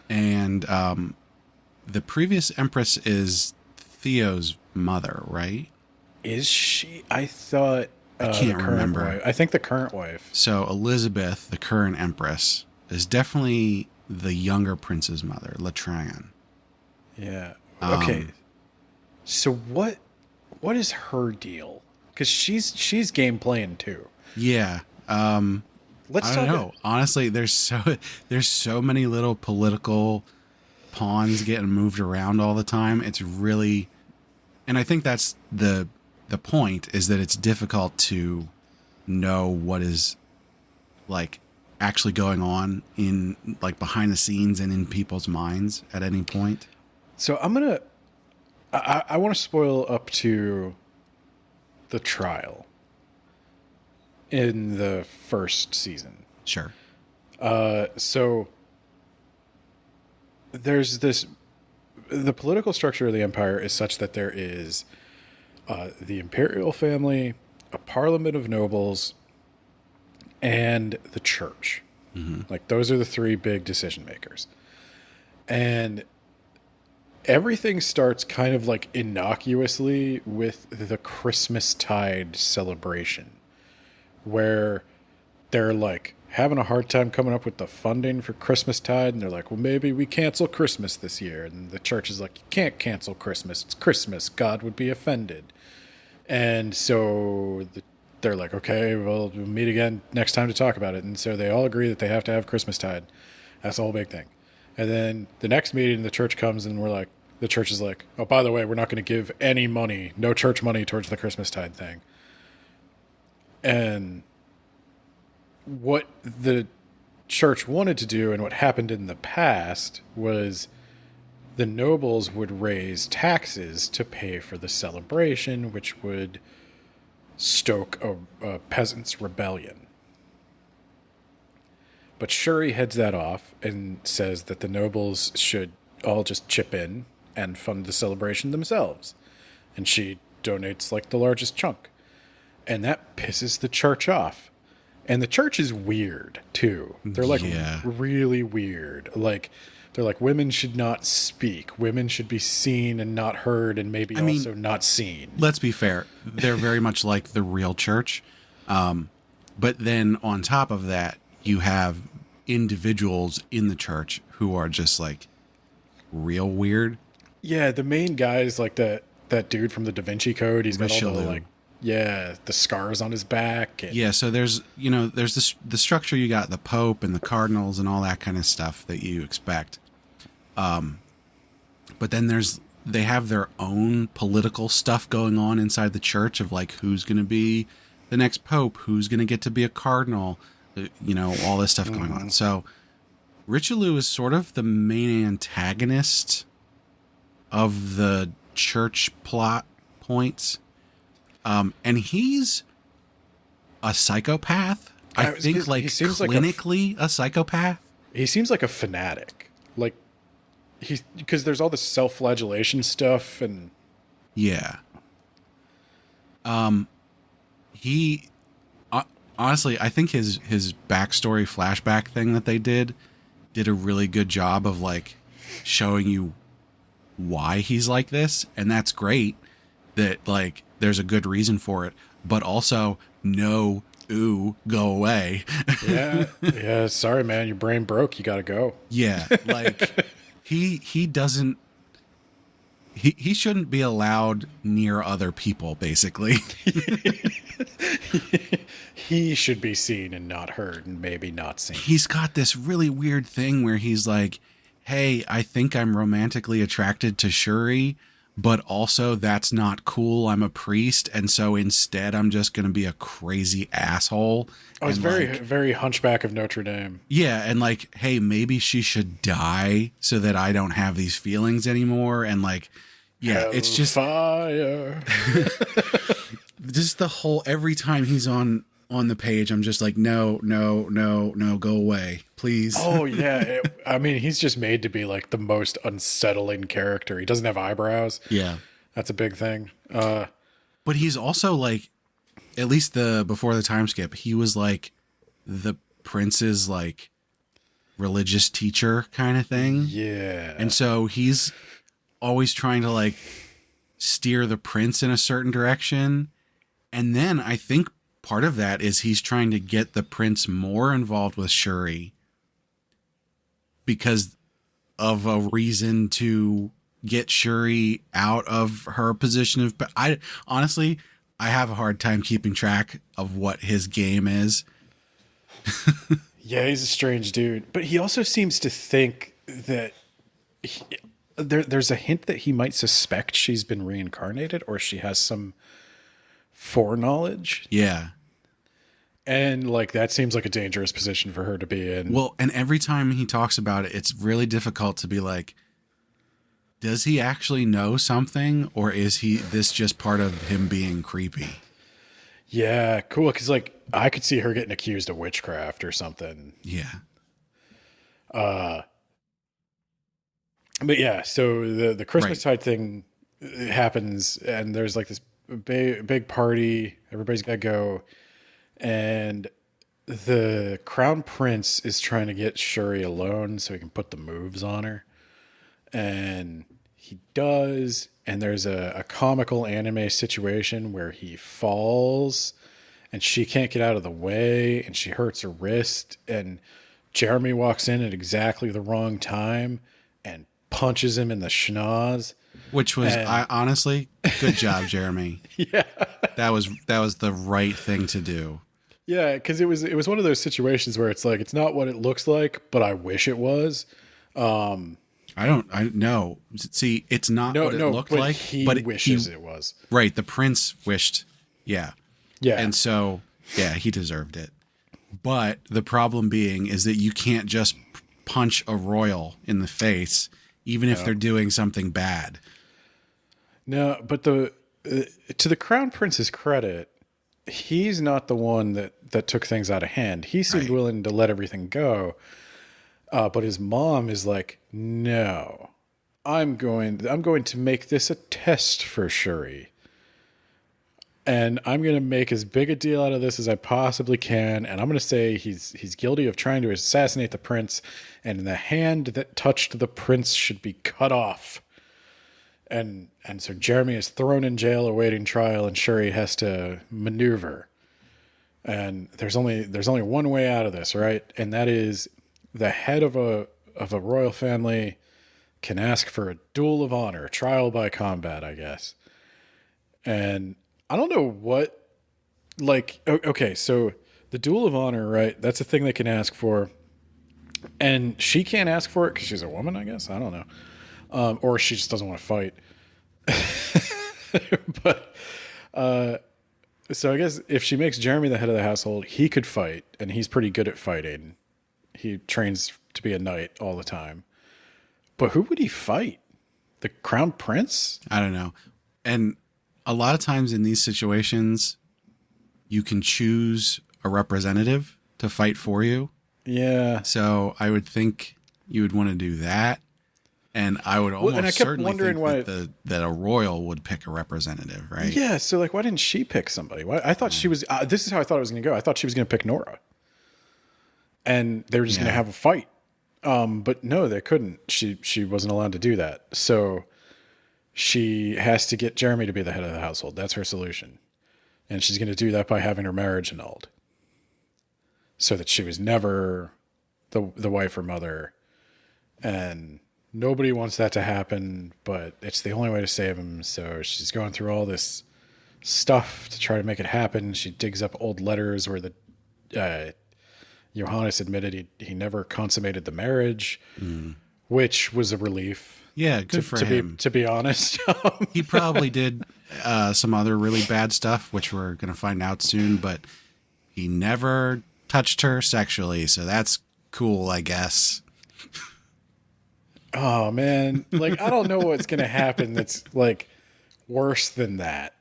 And the previous empress is Theo's mother, right? Is she? I thought... I can't remember. Wife. I think the current wife. So Elizabeth, the current empress, is definitely the younger prince's mother, Latran. Yeah. Okay. So what is her deal? Because she's game playing too. Yeah. I don't know. Honestly, there's so many little political pawns getting moved around all the time. It's really, and I think that's the point, is that it's difficult to know what is like actually going on in like behind the scenes and in people's minds at any point. So I want to spoil up to the trial in the first season. Sure. So there's the political structure of the empire is such that there is the imperial family, a parliament of nobles, and the church. Mm-hmm. Like, those are the three big decision makers. And everything starts kind of like innocuously with the Christmastide celebration, where they're like having a hard time coming up with the funding for Christmastide, and they're like, well, maybe we cancel Christmas this year. And the church is like, you can't cancel Christmas. It's Christmas. God would be offended. And so they're like, okay, well, we'll meet again next time to talk about it. And so they all agree that they have to have Christmastide. That's the whole big thing. And then the next meeting, the church comes, and the church is like, oh, by the way, we're not going to give any money, no church money towards the Christmastide thing. And what the church wanted to do, and what happened in the past, was the nobles would raise taxes to pay for the celebration, which would stoke a peasant's rebellion. But Shuri heads that off and says that the nobles should all just chip in and fund the celebration themselves. And she donates like the largest chunk. And that pisses the church off. And the church is weird, too. They're like really weird. Like, they're like, women should not speak. Women should be seen and not heard, and maybe I mean, also not seen. let's be fair. They're very much like the real church. But then on top of that, you have individuals in the church who are just like real weird. Yeah, the main guy is like that dude from the Da Vinci Code. He's got all the Richelieu. like, yeah, the scars on his back. And, Yeah, so there's the structure. You got the Pope and the cardinals and all that kind of stuff that you expect. But then they have their own political stuff going on inside the church of like who's going to be the next pope, who's going to get to be a cardinal, all this stuff going on. So Richelieu is sort of the main antagonist of the church plot points. And he's a psychopath. I think like clinically a psychopath. He seems like a fanatic. Like because there's all this self-flagellation stuff and yeah. He honestly, I think his backstory flashback thing that they did a really good job of like showing you why he's like this, and that's great that like there's a good reason for it, but also no, ooh, go away. yeah, sorry man, your brain broke, you gotta go. Yeah, like he doesn't he shouldn't be allowed near other people, basically. He should be seen and not heard, and maybe not seen. He's got this really weird thing where he's like, hey, I think I'm romantically attracted to Shuri, but also that's not cool. I'm a priest, and so instead I'm just going to be a crazy asshole. Oh, it's very Hunchback of Notre Dame. Yeah, and like, hey, maybe she should die so that I don't have these feelings anymore. And like, yeah, it's just fire. Just the whole, every time he's on the page, I'm just like, no, go away, please. Oh yeah, I mean, he's just made to be like the most unsettling character. He doesn't have eyebrows. Yeah, that's a big thing. But he's also like, at least before the time skip, he was like the prince's like religious teacher kind of thing. Yeah, and so he's always trying to like steer the prince in a certain direction, and then I think part of that is he's trying to get the prince more involved with Shuri because of a reason to get Shuri out of her position of. But I honestly have a hard time keeping track of what his game is. Yeah, he's a strange dude, but he also seems to think that there's a hint that he might suspect she's been reincarnated or she has some foreknowledge. Yeah. And like that seems like a dangerous position for her to be in. Well, and every time he talks about it, it's really difficult to be like, does he actually know something, or is this just part of him being creepy? Yeah, cool. Because like I could see her getting accused of witchcraft or something. Yeah. But yeah, so the Christmastide thing happens, and there's like this big party. Everybody's got to go. And the crown prince is trying to get Shuri alone so he can put the moves on her. And he does. And there's a comical anime situation where he falls and she can't get out of the way and she hurts her wrist. And Jeremy walks in at exactly the wrong time and punches him in the schnoz. Which was, honestly, good job, Jeremy. Yeah. That was the right thing to do. Yeah, because it was one of those situations where it's like, it's not what it looks like, but I wish it was. I know. See, it's not what it looked like, but he wishes it was. Right, the prince wished. Yeah. Yeah. And so, yeah, he deserved it. But the problem being is that you can't just punch a royal in the face, even if they're doing something bad. No, but to the crown prince's credit, he's not the one that took things out of hand. He seemed willing to let everything go. But his mom is like, no, I'm going to make this a test for Shuri. and I'm going to make as big a deal out of this as I possibly can. And I'm going to say he's guilty of trying to assassinate the prince, and the hand that touched the prince should be cut off. And so Jeremy is thrown in jail awaiting trial, and Shuri has to maneuver. And there's only one way out of this, right? And that is the head of a royal family can ask for a duel of honor, trial by combat, I guess. And I don't know what, like, okay, so the duel of honor, right? That's a thing they can ask for. And she can't ask for it because she's a woman, I guess. I don't know. Or she just doesn't want to fight. But, so I guess if she makes Jeremy the head of the household, he could fight, and he's pretty good at fighting. He trains to be a knight all the time. But who would he fight? The crown prince? I don't know. And a lot of times in these situations, you can choose a representative to fight for you. Yeah. So I would think you would want to do that. And I would almost certainly think that a royal would pick a representative, right? Yeah. So, like, why didn't she pick somebody? I thought she was. This is how I thought it was going to go. I thought she was going to pick Nora, and they were just going to have a fight. But no, they couldn't. She wasn't allowed to do that. So she has to get Jeremy to be the head of the household. That's her solution, and she's going to do that by having her marriage annulled, so that she was never the wife or mother, and nobody wants that to happen, but it's the only way to save him. So she's going through all this stuff to try to make it happen. She digs up old letters where the Johannes admitted he never consummated the marriage, which was a relief. Yeah, good for him. To be honest. He probably did some other really bad stuff, which we're going to find out soon, but he never touched her sexually, so that's cool, I guess. Oh man, like I don't know what's gonna happen that's like worse than that.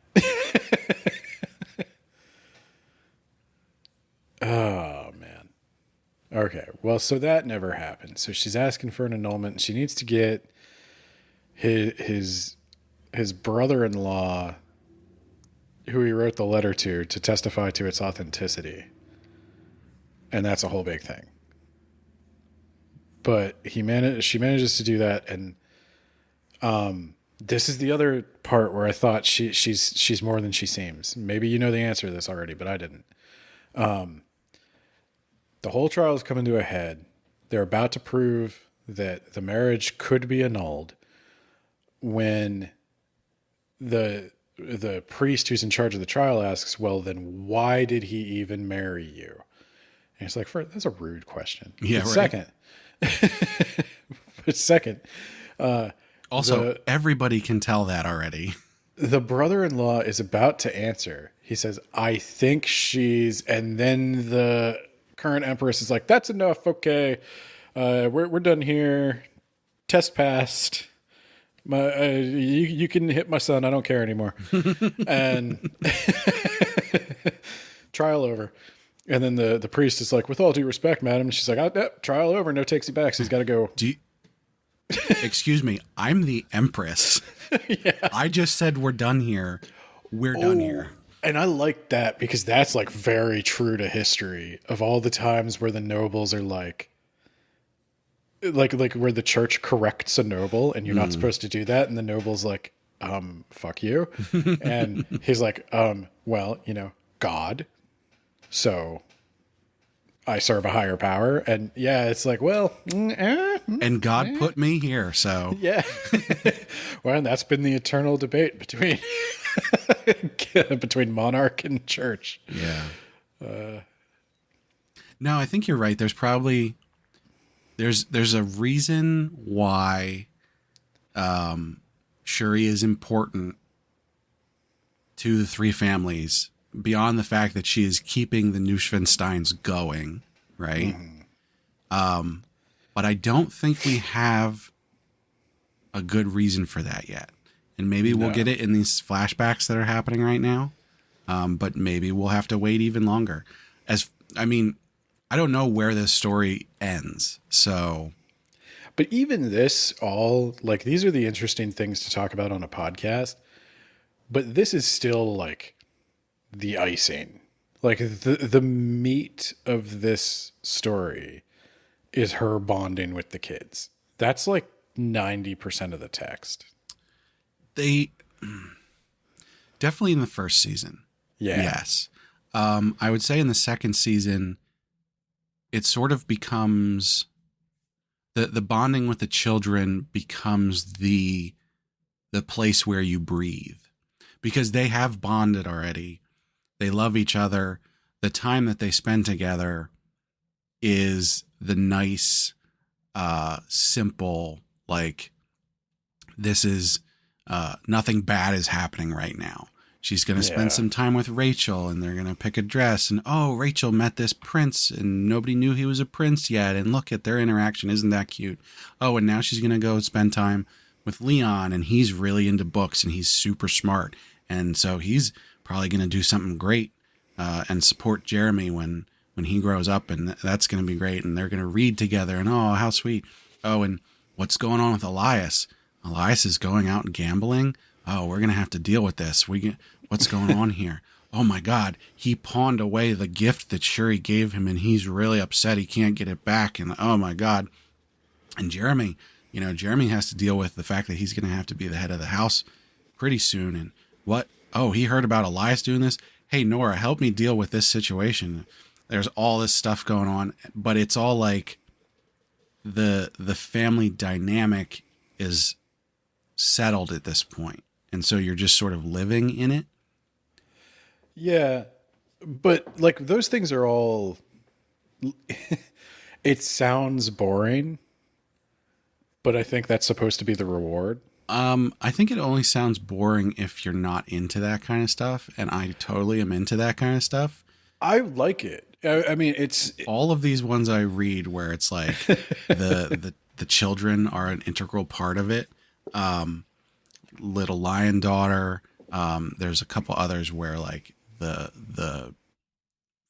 Oh man. Okay, well, so that never happened. So she's asking for an annulment, and she needs to get his brother-in-law, who he wrote the letter to testify to its authenticity, and that's a whole big thing. But she manages to do that, and this is the other part where I thought she's more than she seems. Maybe you know the answer to this already, but I didn't. The whole trial is coming to a head. They're about to prove that the marriage could be annulled when the priest who's in charge of the trial asks, "Well, then why did he even marry you?" And it's like, that's a rude question. Yeah, but right. Second, also, everybody can tell that already. The brother-in-law is about to answer. He says, "I think she's," and then the current empress is like, "That's enough. Okay, we're done here. Test passed. You can hit my son. I don't care anymore." And trial over. And then the priest is like, "With all due respect, madam." And she's like, "Trial over. No takesy backs. He's got to go." Excuse me. I'm the empress. Yeah. I just said we're done here. We're done here. And I like that because that's like very true to history of all the times where the nobles are like where the church corrects a noble and you're not supposed to do that. And the noble's like, fuck you. And he's like, well, God. So I serve a higher power. And yeah, it's like, well, and God put me here. So yeah. Well, and that's been the eternal debate between monarch and church. Yeah. No, I think you're right. There's probably there's a reason why Shuri is important to the three families beyond the fact that she is keeping the Neuschwansteins going, right? But I don't think we have a good reason for that yet. And maybe we'll get it in these flashbacks that are happening right now. But maybe we'll have to wait even longer. I don't know where this story ends. So, but even this these are the interesting things to talk about on a podcast. But this is still like the icing. Like the meat of this story is her bonding with the kids. That's like 90% of the text. They definitely in the first season. Yeah. Yes. I would say in the second season, it sort of becomes the bonding with the children becomes the place where you breathe, because they have bonded already. They love each other. The time that they spend together is the nice, simple, like, this is nothing bad is happening right now. She's going to spend some time with Rachel, and they're going to pick a dress. And, oh, Rachel met this prince, and nobody knew he was a prince yet. And look at their interaction. Isn't that cute? Oh, and now she's going to go spend time with Leon, and he's really into books, and he's super smart. And so he's probably going to do something great and support Jeremy when he grows up, and that's going to be great. And they're going to read together, and oh, how sweet. Oh, and what's going on with Elias? Elias is going out and gambling. Oh, we're going to have to deal with this. What's going on here? Oh my God, he pawned away the gift that Shuri gave him, and he's really upset he can't get it back. And oh my God. And Jeremy has to deal with the fact that he's going to have to be the head of the house pretty soon. And what? Oh, he heard about Elias doing this. Hey, Nora, help me deal with this situation. There's all this stuff going on, but it's all like the family dynamic is settled at this point. And so you're just sort of living in it. Yeah. But like those things are all, it sounds boring, but I think that's supposed to be the reward. I think it only sounds boring if you're not into that kind of stuff. And I totally am into that kind of stuff. I like it. I mean, it's all of these ones I read where it's like the children are an integral part of it. Little Lion Daughter. There's a couple others where like the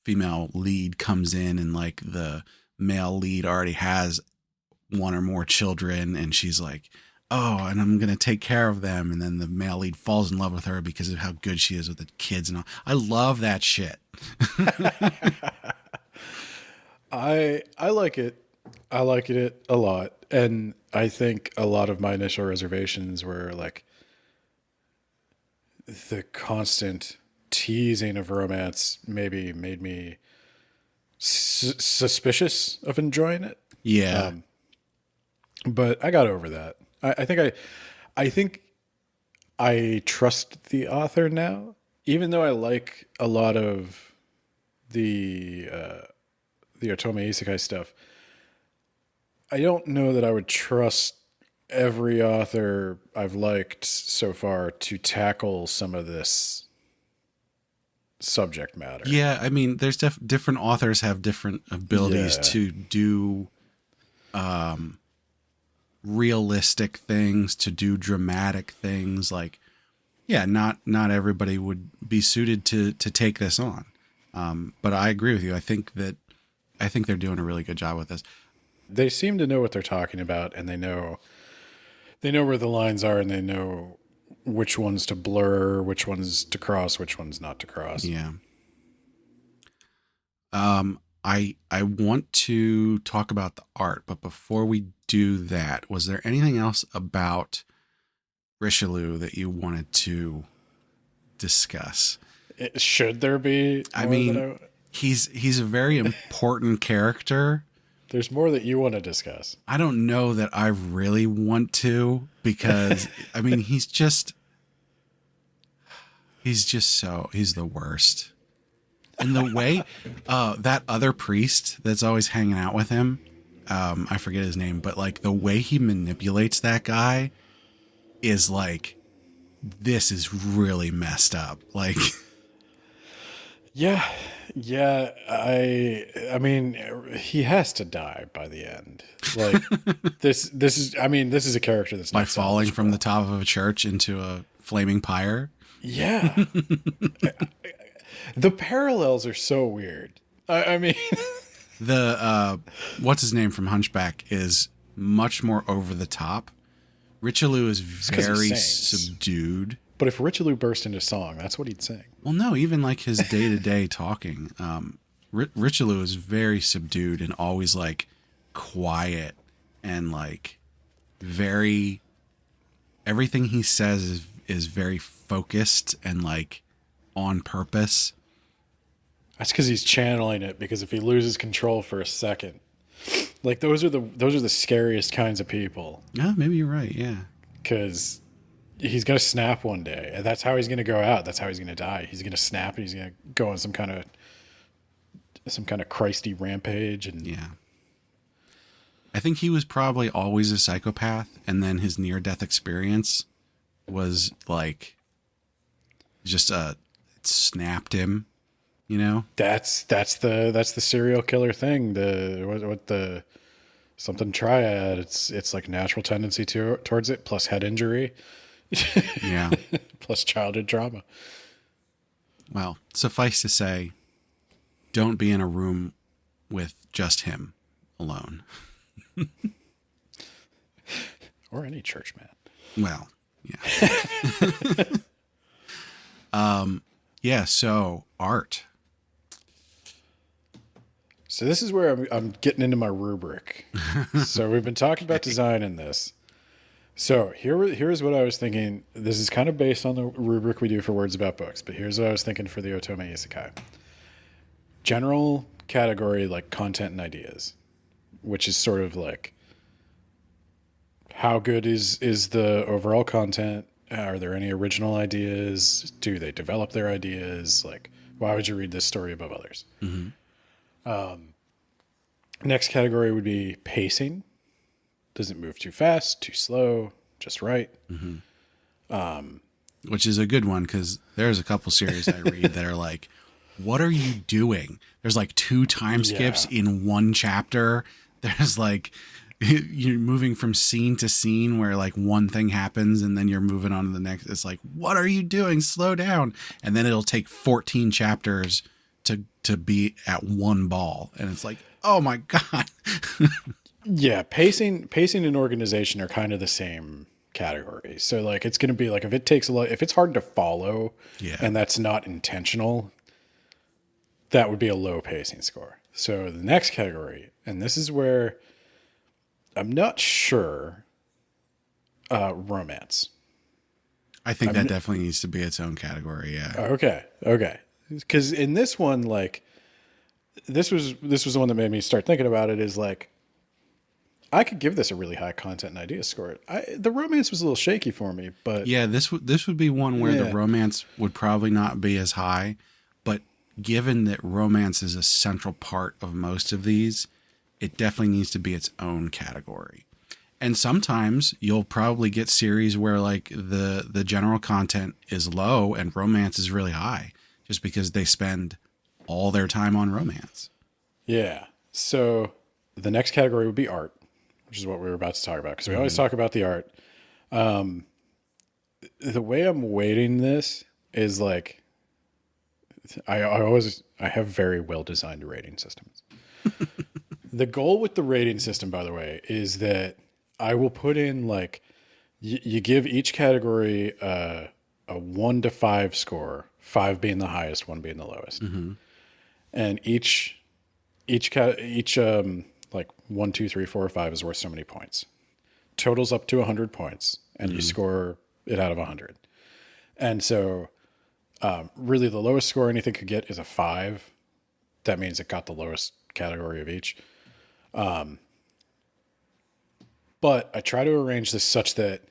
female lead comes in and like the male lead already has one or more children, and she's like, oh, and I'm going to take care of them. And then the male lead falls in love with her because of how good she is with the kids and all. I love that shit. I like it. I like it a lot. And I think a lot of my initial reservations were like the constant teasing of romance maybe made me suspicious of enjoying it. Yeah. But I got over that. I think I trust the author now, even though I like a lot of the Otome Isekai stuff. I don't know that I would trust every author I've liked so far to tackle some of this subject matter. Yeah, I mean, there's different authors have different abilities to do realistic things, to do dramatic things. Like, yeah, not everybody would be suited to take this on. But I agree with you. I think they're doing a really good job with this. They seem to know what they're talking about, and they know where the lines are, and they know which ones to blur, which ones to cross, which ones not to cross. Yeah. I want to talk about the art, but before we do that, was there anything else about Richelieu that you wanted to discuss? Should there be? I mean, he's a very important character. There's more that you want to discuss. I don't know that I really want to, because I mean, he's the worst. And the way that other priest that's always hanging out with him, I forget his name, but like the way he manipulates that guy is like, this is really messed up. Like, yeah. I mean, he has to die by the end. Like this is a character that's by not falling from the top of a church into a flaming pyre. Yeah. The parallels are so weird. I mean, the what's his name from Hunchback is much more over the top. Richelieu is very subdued But if Richelieu burst into song, that's what he'd sing. Well, no, even like his day-to-day talking. Richelieu is very subdued and always like quiet and like very, everything he says is very focused and like on purpose. That's because he's channeling it. Because if he loses control for a second, like those are the scariest kinds of people. Yeah, maybe you're right. Yeah. Because he's gonna snap one day, and that's how he's gonna go out. That's how he's gonna die. He's gonna snap, and he's gonna go on some kind of Christy rampage. And Yeah. I think he was probably always a psychopath, and then his near-death experience was like just it snapped him. You know, that's the serial killer thing. The something triad. It's like natural tendency towards it, plus head injury. Yeah. Plus childhood trauma. Well, suffice to say, don't be in a room with just him alone. Or any church man. Well, yeah. Yeah, so art. So this is where I'm getting into my rubric. So we've been talking about design in this. So here's what I was thinking. This is kind of based on the rubric we do for words about books, but here's what I was thinking for the Otome Isekai. General category like content and ideas, which is sort of like how good is the overall content? Are there any original ideas? Do they develop their ideas? Like, why would you read this story above others? Mm-hmm. Next category would be pacing. Doesn't move too fast, too slow, just right. Mm-hmm. Which is a good one because there's a couple series I read that are like, what are you doing? There's like 2 time skips in one chapter. There's like, you're moving from scene to scene where like one thing happens and then you're moving on to the next. It's like, what are you doing? Slow down. And then it'll take 14 chapters to be at one ball. And it's like, oh my God. Yeah. Pacing and organization are kind of the same category. So like, it's going to be like, if it takes a lot, if it's hard to follow and that's not intentional, that would be a low pacing score. So the next category, and this is where I'm not sure, romance. I think that definitely needs to be its own category. Yeah. Okay. Because in this one, like, this was the one that made me start thinking about it. Is like, I could give this a really high content and idea score. The romance was a little shaky for me, but yeah, this would be one where the romance would probably not be as high, but given that romance is a central part of most of these, it definitely needs to be its own category. And sometimes you'll probably get series where like the general content is low and romance is really high, just because they spend all their time on romance. Yeah. So the next category would be art, which is what we were about to talk about, because we always talk about the art. The way I'm weighting this is like, I have very well designed rating systems. The goal with the rating system, by the way, is that I will put in like, you give each category a 1 to 5 score, 5 being the highest, 1 being the lowest. Mm-hmm. And each like 1, 2, 3, 4, 5 is worth so many points. Totals up to 100 points, and you score it out of 100. And so, really, the lowest score anything could get is a 5. That means it got the lowest category of each. But I try to arrange this such that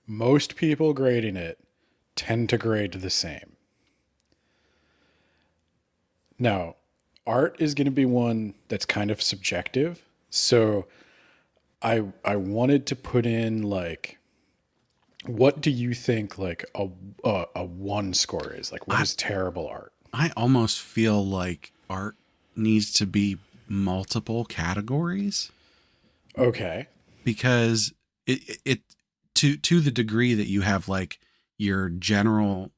most people grading it tend to grade the same. Now, art is going to be one that's kind of subjective. So I wanted to put in like, what do you think like a 1 score is? Like, what is terrible art? I almost feel like art needs to be multiple categories. Okay. Because it to the degree that you have like your general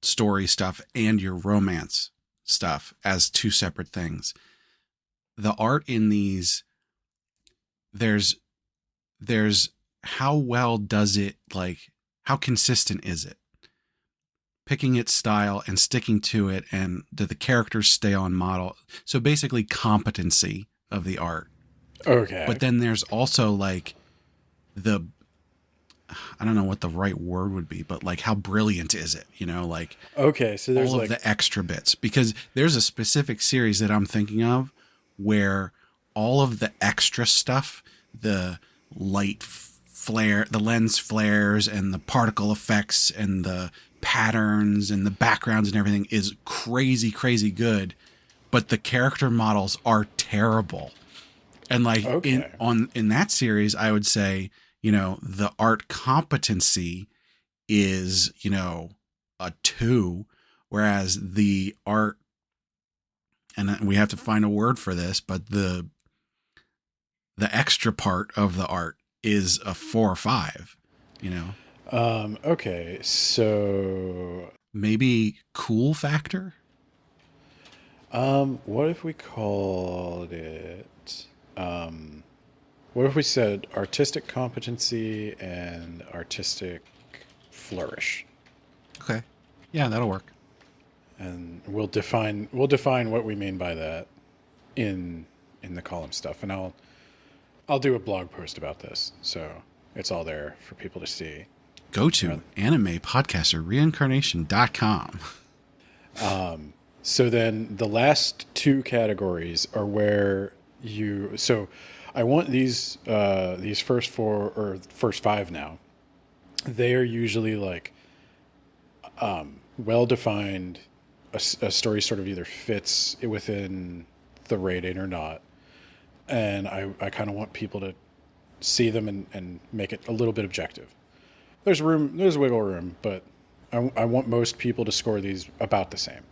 story stuff and your romance stuff as 2 separate things. The art in these, there's how well does it like how consistent is it? Picking its style and sticking to it, and do the characters stay on model? So basically competency of the art. Okay. But then there's also like the, I don't know what the right word would be, but like how brilliant is it? You know, like Okay, so there's all of like the extra bits, because there's a specific series that I'm thinking of where all of the extra stuff, the light flare, the lens flares and the particle effects and the patterns and the backgrounds and everything is crazy, crazy good. But the character models are terrible. And like okay. in that series, I would say, you know, the art competency is, you know, a 2, whereas the art, and we have to find a word for this, but the extra part of the art is a 4 or 5, you know. Okay, so Maybe cool factor. what if we called it what if we said artistic competency and artistic flourish? Okay. Yeah, that'll work. And we'll define what we mean by that in the column stuff, and I'll do a blog post about this, so it's all there for people to see. Go to animepodcasterreincarnation.com. So then the last 2 categories are where so I want these first 4 or first 5 now. They are usually like well defined. A story sort of either fits within the rating or not, and I kind of want people to see them and make it a little bit objective. There's wiggle room, but I want most people to score these about the same,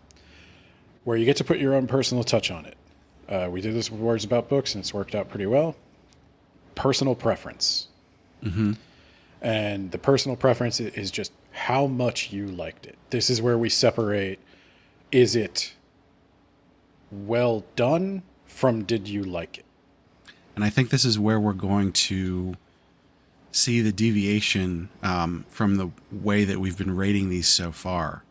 where you get to put your own personal touch on it. We did this with Words About Books, and it's worked out pretty well. Personal preference. Mm-hmm. And the personal preference is just how much you liked it. This is where we separate, is it well done from did you like it? And I think this is where we're going to see the deviation from the way that we've been rating these so far.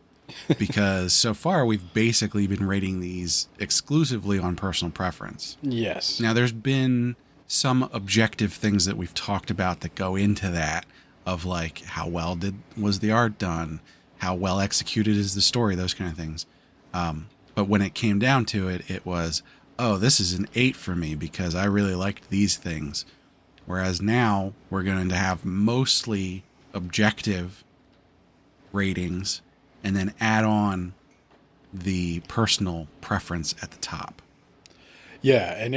Because so far we've basically been rating these exclusively on personal preference. Yes. Now there's been some objective things that we've talked about that go into that, of like how well was the art done, how well executed is the story, those kind of things. But when it came down to it, it was, oh, this is an 8 for me because I really liked these things. Whereas now we're going to have mostly objective ratings and then add on the personal preference at the top. Yeah, and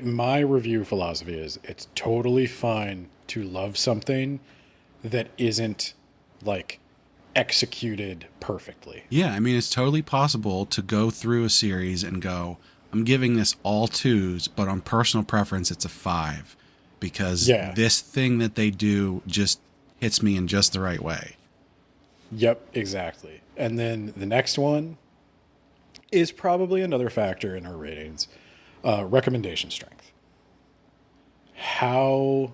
my review philosophy is it's totally fine to love something that isn't like executed perfectly. Yeah, I mean, it's totally possible to go through a series and go, I'm giving this all 2s, but on personal preference, it's a 5 because this thing that they do just hits me in just the right way. Yep, exactly. And then the next one is probably another factor in our ratings, recommendation strength. How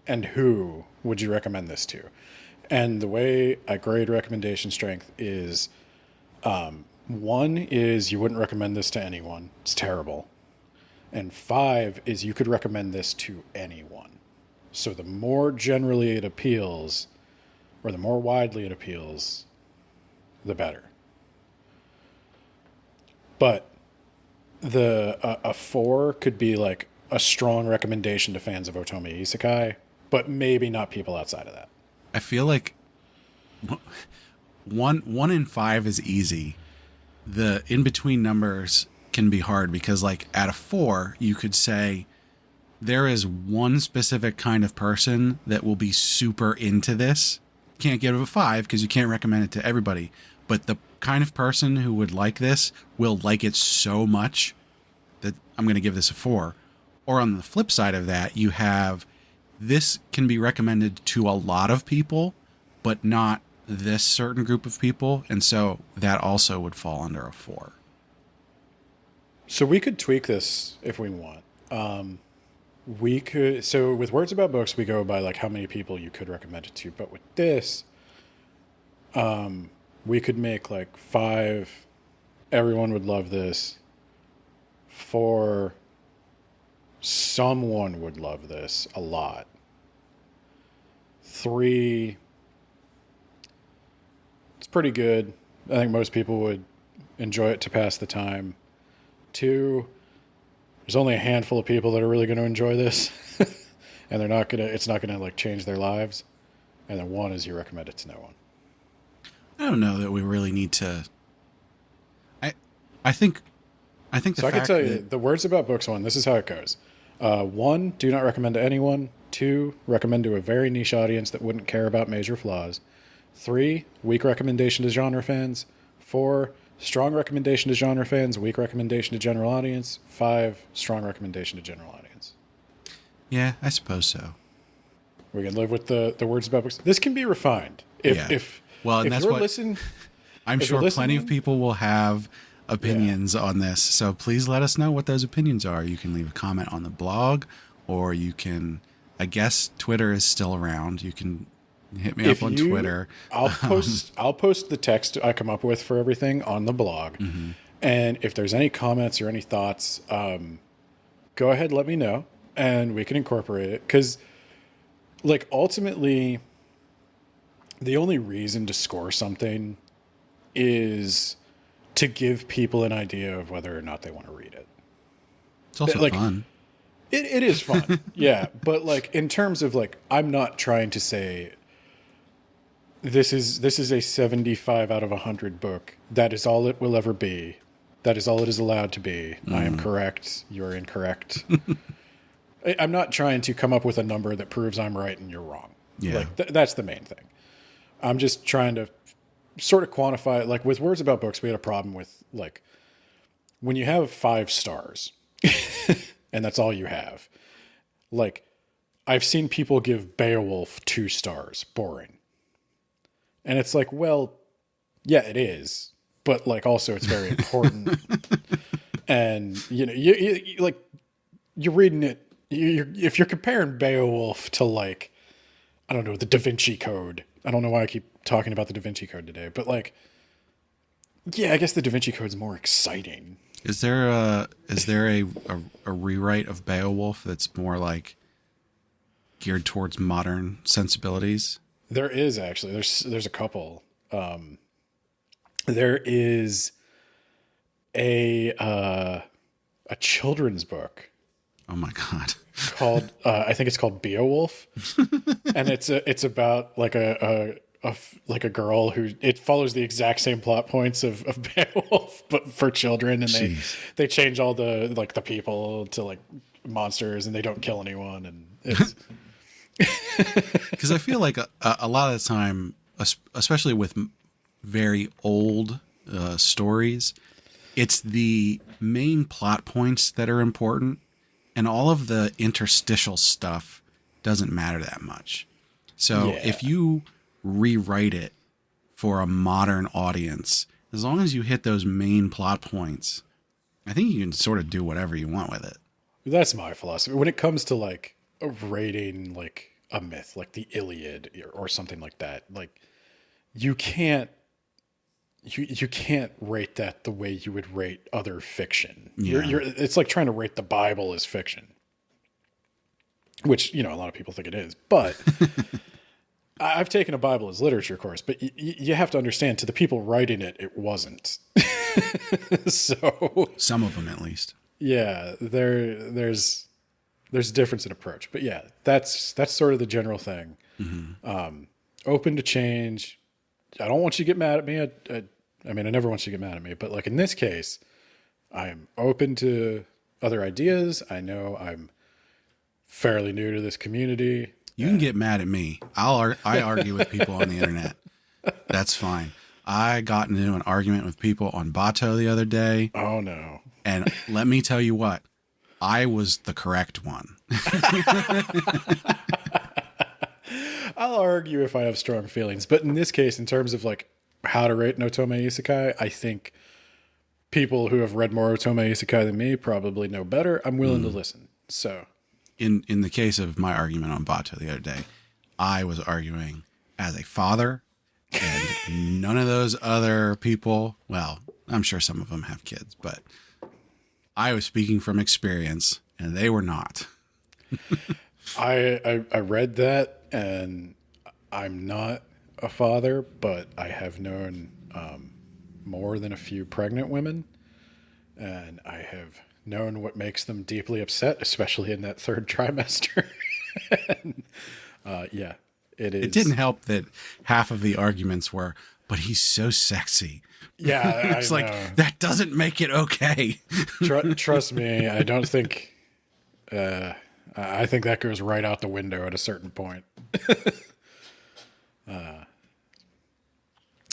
and who would you recommend this to? And the way I grade recommendation strength is 1 is you wouldn't recommend this to anyone. It's terrible. And 5 is you could recommend this to anyone. So the more generally it appeals, or the more widely it appeals, the better. But a 4 could be like a strong recommendation to fans of Otome Isekai, but maybe not people outside of that. I feel like 1 in 5 is easy. The in-between numbers can be hard because like at a 4, you could say there is one specific kind of person that will be super into this. Can't give it a 5 because you can't recommend it to everybody. But the kind of person who would like this will like it so much that I'm going to give this a 4. Or on the flip side of that, you have this can be recommended to a lot of people, but not this certain group of people. And so that also would fall under a 4. So we could tweak this if we want. We could, so with words about books, we go by like how many people you could recommend it to. But with this, we could make like 5. Everyone would love this. 4. Someone would love this a lot. 3. It's pretty good. I think most people would enjoy it to pass the time. 2. There's only a handful of people that are really going to enjoy this, and it's not gonna like change their lives. And then 1 is you recommend it to no one. I don't know that we really need to. I think the So I can fact tell you that, the words about books one. This is how it goes. 1, do not recommend to anyone. 2, recommend to a very niche audience that wouldn't care about major flaws. 3, weak recommendation to genre fans. 4, strong recommendation to genre fans, weak recommendation to general audience. 5, strong recommendation to general audience. yeah, I suppose so. We can live with the words about books. This can be refined. If that's you're what listening, I'm sure plenty of people will have opinions on this. So please let us know what those opinions are. You can leave a comment on the blog, or you can, I guess Twitter is still around. You can hit me up on Twitter. I'll post the text I come up with for everything on the blog. Mm-hmm. And if there's any comments or any thoughts, go ahead, let me know, and we can incorporate it. Because, like, ultimately, the only reason to score something is to give people an idea of whether or not they want to read it. It's also like, fun. It is fun. Yeah. But like in terms of like, I'm not trying to say this is a 75 out of 100 book. That is all it will ever be. That is all it is allowed to be. I am correct. You're incorrect. I'm not trying to come up with a number that proves I'm right and you're wrong. Yeah. Like that's the main thing. I'm just trying to sort of quantify it. Like with words about books, we had a problem with like when you have 5 stars and that's all you have. Like I've seen people give Beowulf 2 stars. Boring. And it's like, well, yeah, it is. But like also it's very important. And you know, you like you're reading it. If you're comparing Beowulf to like, I don't know, the Da Vinci Code. I don't know why I keep talking about the Da Vinci Code today, but like, yeah, I guess the Da Vinci Code's more exciting. Is there a rewrite of Beowulf that's more like geared towards modern sensibilities? There is actually. There's a couple. There is a children's book. Oh my god! Called I think it's called Beowulf, and it's about like a girl who it follows the exact same plot points of Beowulf, but for children, and they change all the like the people to like monsters, and they don't kill anyone, and it's because I feel like a lot of the time, especially with very old stories, it's the main plot points that are important. And all of the interstitial stuff doesn't matter that much. So if you rewrite it for a modern audience, as long as you hit those main plot points, I think you can sort of do whatever you want with it. That's my philosophy. When it comes to like rating like a myth, like the Iliad or something like that, like you can't rate that the way you would rate other fiction. Yeah. It's like trying to rate the Bible as fiction, which, you know, a lot of people think it is, but I've taken a Bible as literature course, but you have to understand to the people writing it, it wasn't. So some of them at least. Yeah, there's a difference in approach, but yeah, that's sort of the general thing. Mm-hmm. Open to change. I don't want you to get mad at me. I mean, I never want you to get mad at me, but like in this case, I am open to other ideas. I know I'm fairly new to this community. You can get mad at me. I argue with people on the internet. That's fine. I got into an argument with people on Bato the other day. Oh no. And let me tell you what, I was the correct one. I'll argue if I have strong feelings, but in this case, in terms of like how to rate an Otome Isekai, I think people who have read more Otome Isekai than me probably know better. I'm willing to listen. So in the case of my argument on Bato the other day, I was arguing as a father, and none of those other people, well, I'm sure some of them have kids, but I was speaking from experience, and they were not. I read that, and I'm not a father, but I have known more than a few pregnant women, and I have known what makes them deeply upset, especially in that third trimester. And, yeah, it is. It didn't help that half of the arguments were, but he's so sexy. Yeah, It's I like, know. that doesn't make it okay. Trust me, I don't think. I think that goes right out the window at a certain point.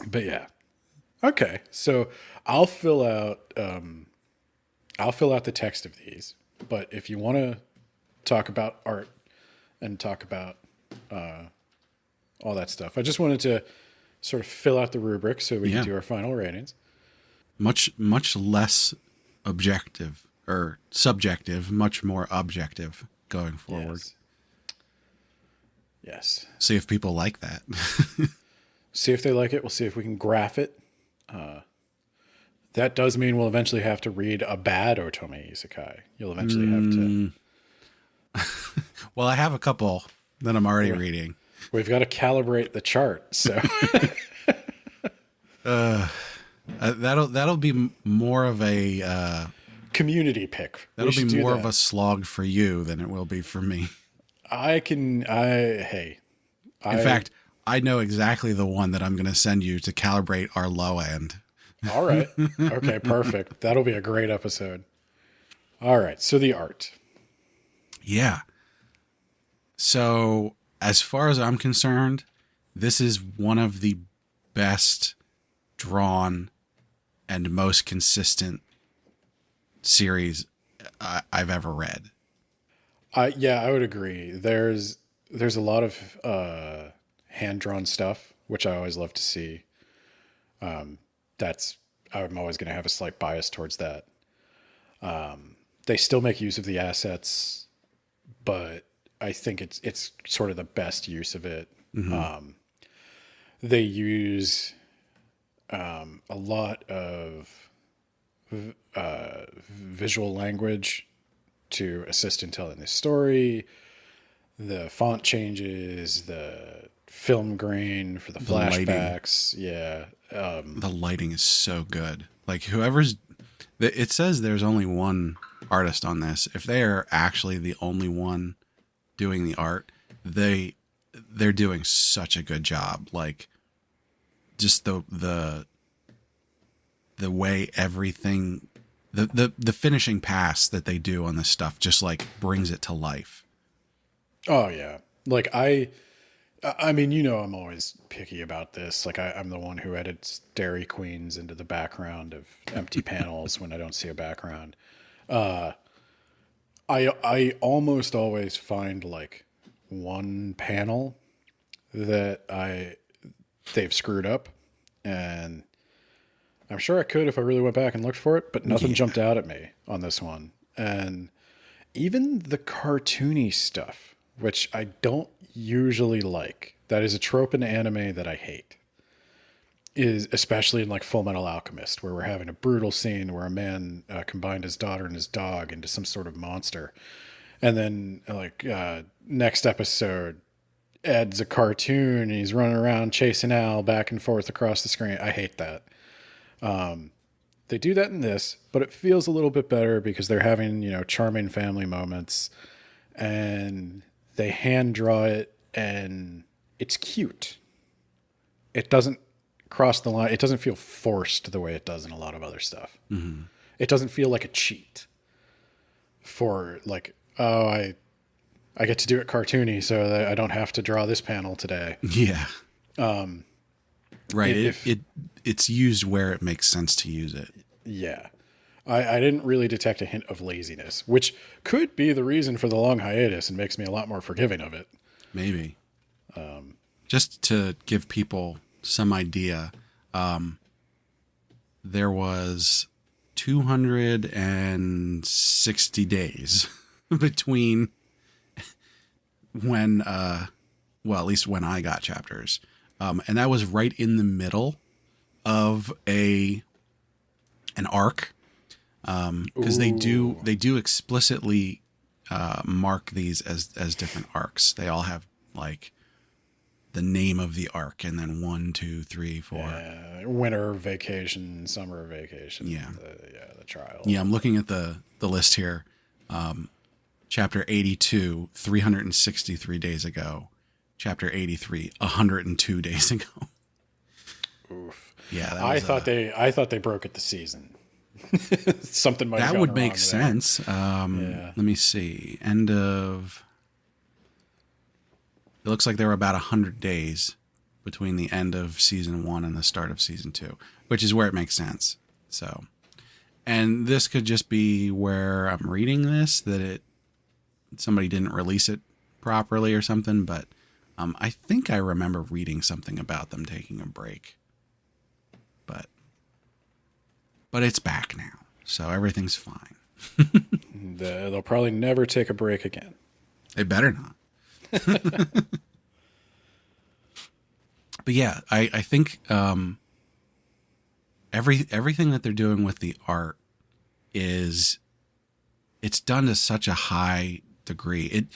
But yeah, okay. So I'll fill out. I'll fill out the text of these. But if you want to talk about art and talk about all that stuff, I just wanted to sort of fill out the rubric so we Yeah. can do our final ratings. Much less objective or subjective, much more objective going forward. Yes. See if people like that. See if they like it. We'll see if we can graph it. That does mean we'll eventually have to read a bad Otome Isekai. You'll eventually have to. Well, I have a couple that I'm already reading. We've got to calibrate the chart. So That'll be more of a community pick. that'll be more of a slog for you than it will be for me. In fact, I know exactly the one that I'm going to send you to calibrate our low end. All right. Okay, perfect. That'll be a great episode. All right. So the art. Yeah. So as far as I'm concerned, this is one of the best drawn and most consistent series I've ever read. Yeah, I would agree. There's a lot of hand-drawn stuff, which I always love to see. I'm always going to have a slight bias towards that. They still make use of the assets, but I think it's sort of the best use of it. Mm-hmm. They use a lot of visual language to assist in telling the story. The font changes, the film grain for the flashbacks. Yeah. The lighting is so good. Like it says there's only one artist on this. If they are actually the only one doing the art, they're doing such a good job. Like just the way everything, the finishing pass that they do on this stuff just like brings it to life. Oh yeah. Like I mean, I'm always picky about this. Like I'm the one who edits Dairy Queens into the background of empty panels when I don't see a background. I almost always find like one panel that they've screwed up, and I'm sure I could if I really went back and looked for it, but nothing jumped out at me on this one. And even the cartoony stuff, which I don't usually like, that is a trope in anime that I hate, is especially in like Full Metal Alchemist, where we're having a brutal scene where a man combined his daughter and his dog into some sort of monster. And then like next episode adds a cartoon and he's running around chasing Al back and forth across the screen. I hate that. They do that in this, but it feels a little bit better because they're having, charming family moments, and they hand draw it and it's cute. It doesn't cross the line. It doesn't feel forced the way it does in a lot of other stuff. Mm-hmm. It doesn't feel like a cheat for like, oh, I get to do it cartoony so that I don't have to draw this panel today. Yeah. Right. It's used where it makes sense to use it. Yeah. I didn't really detect a hint of laziness, which could be the reason for the long hiatus and makes me a lot more forgiving of it. Maybe. Just to give people some idea, there was 260 days between when, well, at least when I got chapters. And that was right in the middle of an arc. Because they do explicitly mark these as different arcs. They all have like the name of the arc and then 1, 2, 3, 4. Winter vacation, summer vacation. Yeah. The trial. Yeah, I'm looking at the list here. Chapter 82, 363 days ago. Chapter 83, 102 days ago. Oof. Yeah, I thought they broke at the season. Something might have that gone would wrong make there. sense. Let me see. End of. It looks like there were about 100 days between the end of season 1 and the start of season 2, which is where it makes sense. So, and this could just be where I'm reading this that somebody didn't release it properly or something, but I think I remember reading something about them taking a break. But it's back now, so everything's fine. They'll probably never take a break again. They better not. But yeah, I think everything that they're doing with the art it's done to such a high degree.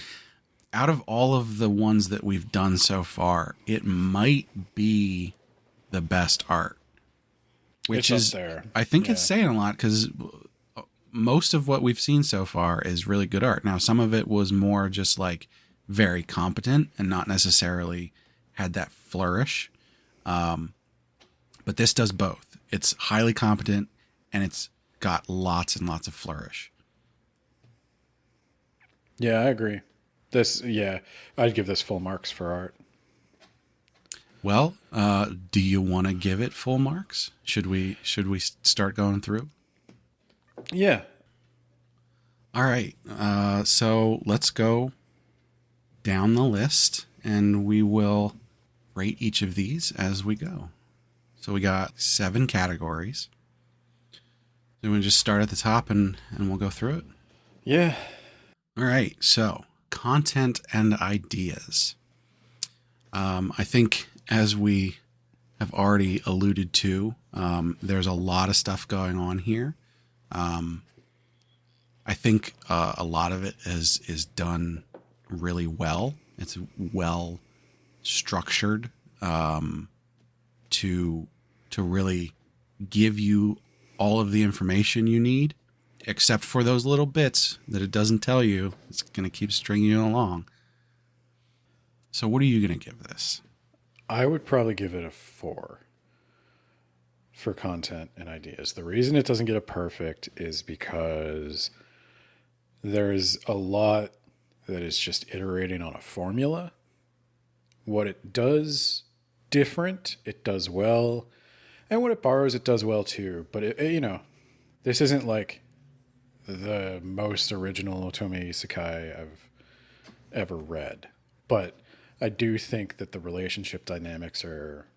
Out of all of the ones that we've done so far, it might be the best art. Which it's is, up there. I think it's saying a lot because most of what we've seen so far is really good art. Now, some of it was more just like very competent and not necessarily had that flourish. But this does both. It's highly competent and it's got lots and lots of flourish. Yeah, I agree. I'd give this full marks for art. Well, do you want to give it full marks? Should we start going through? Yeah. All right. So let's go down the list and we will rate each of these as we go. So we got 7 categories. So we'll just start at the top and we'll go through it. Yeah. All right. So content and ideas. I think as we have already alluded to, there's a lot of stuff going on here. I think a lot of it is done really well. It's well structured to really give you all of the information you need, except for those little bits that it doesn't tell you. It's going to keep stringing you along. So what are you going to give this? I would probably give it a 4 for content and ideas. The reason it doesn't get a perfect is because there's a lot that is just iterating on a formula. What it does different, it does well. And what it borrows, it does well too. But this isn't like the most original Otome Isekai I've ever read. But I do think that the relationship dynamics are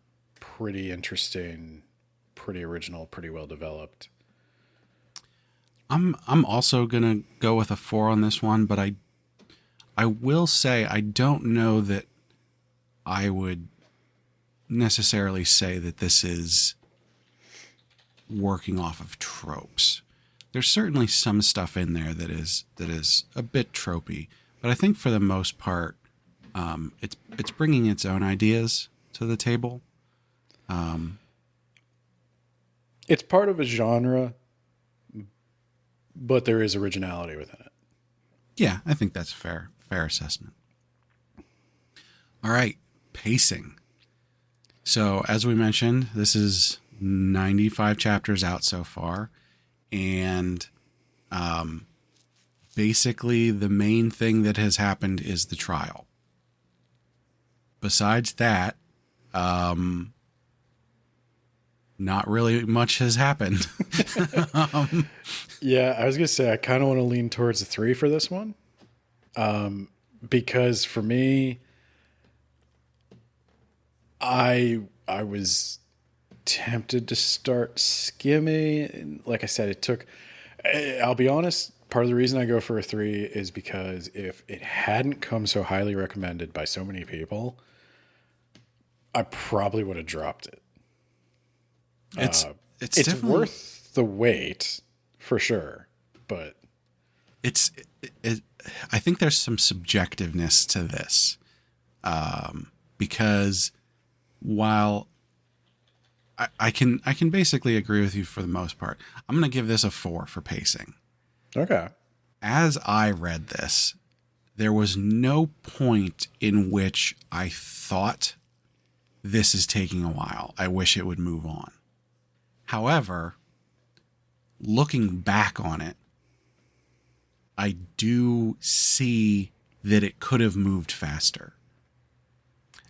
pretty interesting, pretty original, pretty well developed. I'm also gonna go with a 4 on this one, but I will say I don't know that I would necessarily say that this is working off of tropes. There's certainly some stuff in there that is a bit tropey, but I think for the most part, it's bringing its own ideas to the table. It's part of a genre, but there is originality within it. Yeah, I think that's fair assessment. All right, pacing. So as we mentioned, this is 95 chapters out so far, and basically the main thing that has happened is the trial. Besides that, not really much has happened. Yeah, I was going to say I kind of want to lean towards a 3 for this one. Because for me, I was tempted to start skimming. Like I said, I'll be honest, part of the reason I go for a 3 is because if it hadn't come so highly recommended by so many people, I probably would have dropped it. It's It's definitely worth the wait for sure, but it's I think there's some subjectiveness to this, because while I can basically agree with you for the most part, I'm going to give this a 4 for pacing. okay. As I read this, there was no point in which I thought this is taking a while. I wish it would move on. However, looking back on it, I do see that it could have moved faster.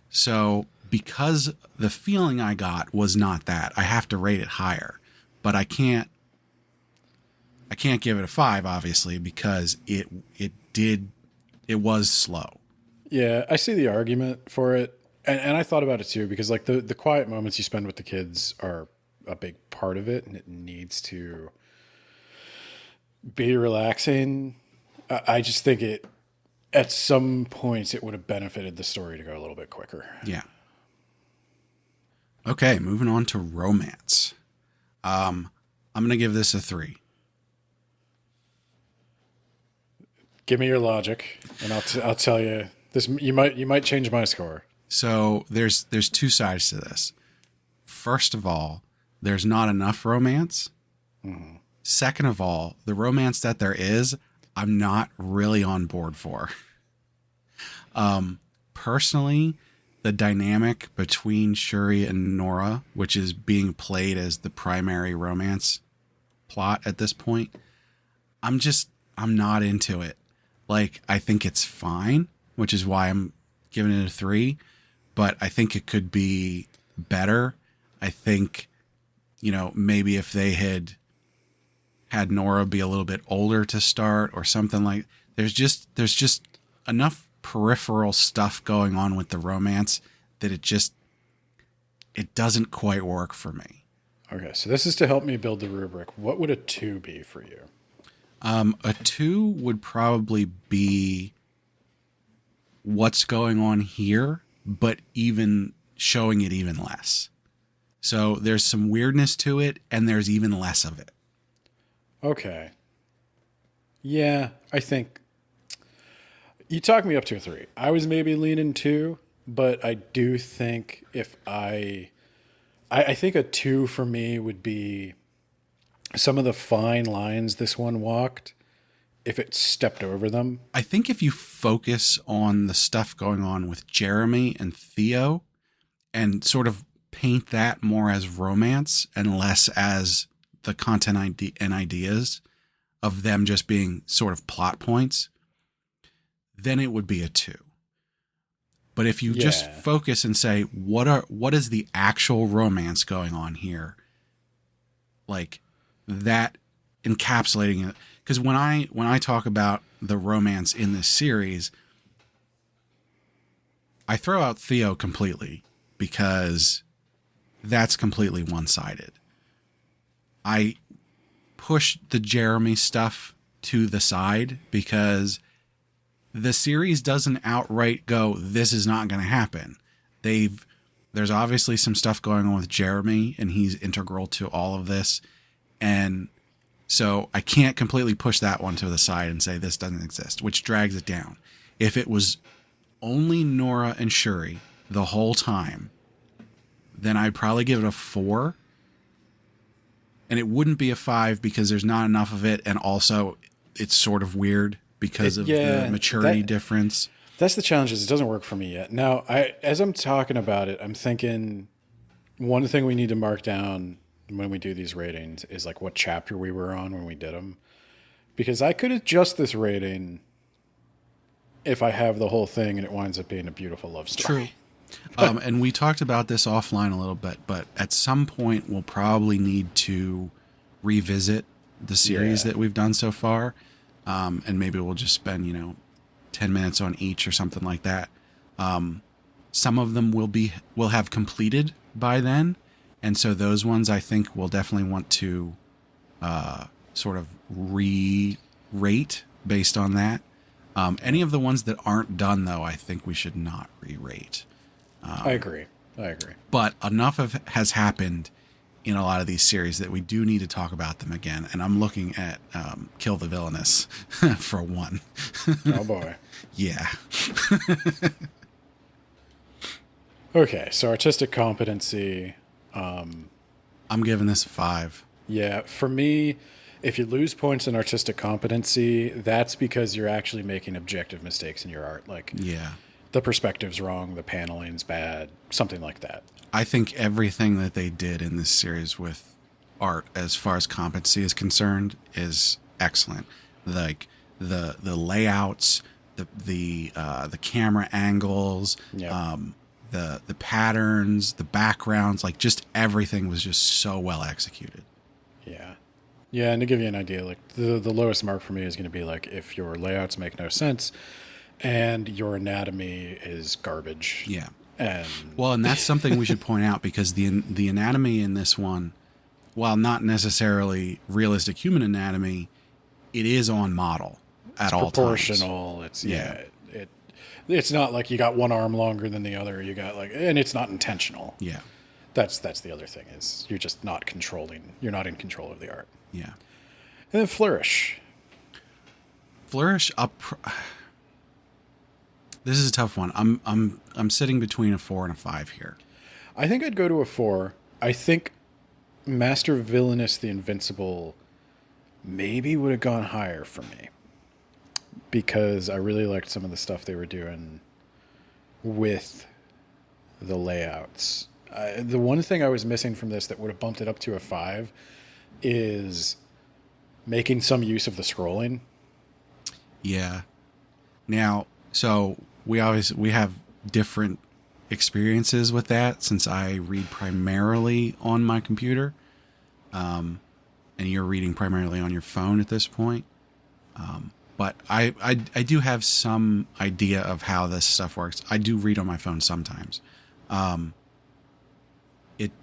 So, because the feeling I got was not that, I have to rate it higher. But I can't give it a 5, obviously, because it was slow. Yeah, I see the argument for it. And I thought about it too, because like the quiet moments you spend with the kids are a big part of it, and it needs to be relaxing. I just think it, at some points, it would have benefited the story to go a little bit quicker. Yeah. Okay, moving on to romance. I'm going to give this a 3. Give me your logic, and I'll tell you this. You might change my score. So there's two sides to this. First of all, there's not enough romance. Mm-hmm. Second of all, the romance that there is, I'm not really on board for. Personally, the dynamic between Shuri and Nora, which is being played as the primary romance plot at this point, I'm not into it. Like, I think it's fine, which is why I'm giving it a 3, but I think it could be better. I think, maybe if they had Nora be a little bit older to start or something like, there's just enough peripheral stuff going on with the romance that it doesn't quite work for me. Okay, so this is to help me build the rubric. What would a 2 be for you? A 2 would probably be what's going on here, but even showing it even less. So there's some weirdness to it, and there's even less of it. Okay. Yeah, I think you talked me up to a 3. I was maybe leaning 2, but I do think if I think a 2 for me would be some of the fine lines this one walked, if it stepped over them. I think if you focus on the stuff going on with Jeremy and Theo and sort of paint that more as romance and less as the content and ideas of them just being sort of plot points, then it would be a 2. But if you just focus and say, what is the actual romance going on here? Like that, encapsulating it. Because when I talk about the romance in this series, I throw out Theo completely because that's completely one-sided. I push the Jeremy stuff to the side because the series doesn't outright go, this is not going to happen. There's obviously some stuff going on with Jeremy, and he's integral to all of this. And so I can't completely push that one to the side and say this doesn't exist, which drags it down. If it was only Nora and Shuri the whole time, then I'd probably give it a 4. And it wouldn't be a 5 because there's not enough of it. And also it's sort of weird because of the maturity difference. That's the challenge, is it doesn't work for me yet. Now, as I'm talking about it, I'm thinking one thing we need to mark down when we do these ratings is like what chapter we were on when we did them. Because I could adjust this rating if I have the whole thing and it winds up being a beautiful love story. True. And we talked about this offline a little bit, but at some point we'll probably need to revisit the series that we've done so far. And maybe we'll just spend, 10 minutes on each or something like that. Some of them will have completed by then. And so those ones I think we'll definitely want to sort of rate based on that. Any of the ones that aren't done, though, I think we should not re-rate. I agree. But enough has happened in a lot of these series that we do need to talk about them again. And I'm looking at Kill the Villainous for one. Oh, boy. Yeah. Okay, so artistic competency. I'm giving this a 5. Yeah, for me, if you lose points in artistic competency, that's because you're actually making objective mistakes in your art. Like, Yeah. the perspective's wrong, the paneling's bad, something like that. I think everything that they did in this series with art, as far as competency is concerned, is excellent. Like the layouts, the camera angles, Yep. the patterns, the backgrounds, like just everything was just so well executed. Yeah. Yeah, and to give you an idea, like the lowest mark for me is going to be like if your layouts make no sense and your anatomy is garbage. Yeah. And Well, and that's something we should point out because the anatomy in this one, while not necessarily realistic human anatomy, it is on model at all times. proportional. It's it's not like you got one arm longer than the other. You got and it's not intentional. Yeah. That's the other thing is you're just not controlling. You're not in control of the art. Yeah. And then flourish. Flourish up. This is a tough one. I'm sitting between a 4 and a 5 here. I think I'd go to a 4. I think Master Villainous the Invincible maybe would have gone higher for me because I really liked some of the stuff they were doing with the layouts. The one thing I was missing from this that would have bumped it up to a 5 is making some use of the scrolling. Yeah. Now, so we have different experiences with that since I read primarily on my computer, and you're reading primarily on your phone at this point. But I do have some idea of how this stuff works. I do read on my phone sometimes.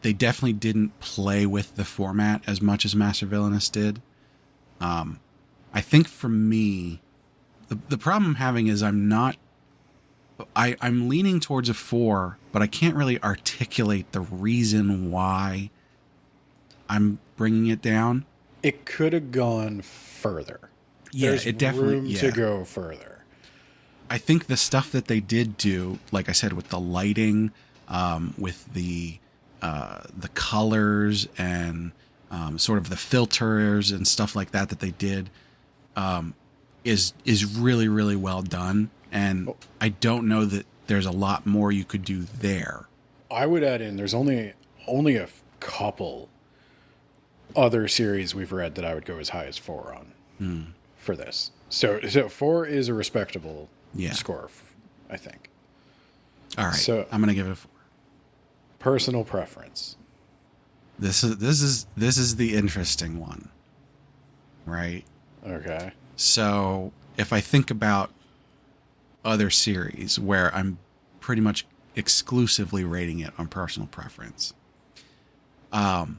They definitely didn't play with the format as much as Master Villainous did. I think for me, the problem I'm having is I'm leaning towards a 4, but I can't really articulate the reason why I'm bringing it down. It could have gone further. Yeah, There's it definitely room to go further. I think the stuff that they did do, like I said, with the lighting, with the colors and sort of the filters and stuff like that they did, is really, really well done. And I don't know that there's a lot more you could do there. I would add in there's only a couple other series we've read that I would go as high as 4 on for this. So 4 is a respectable score, I think. All right, so I'm gonna give it a 4. Personal preference. This is the interesting one, right? Okay. So if I think about other series where I'm pretty much exclusively rating it on personal preference, the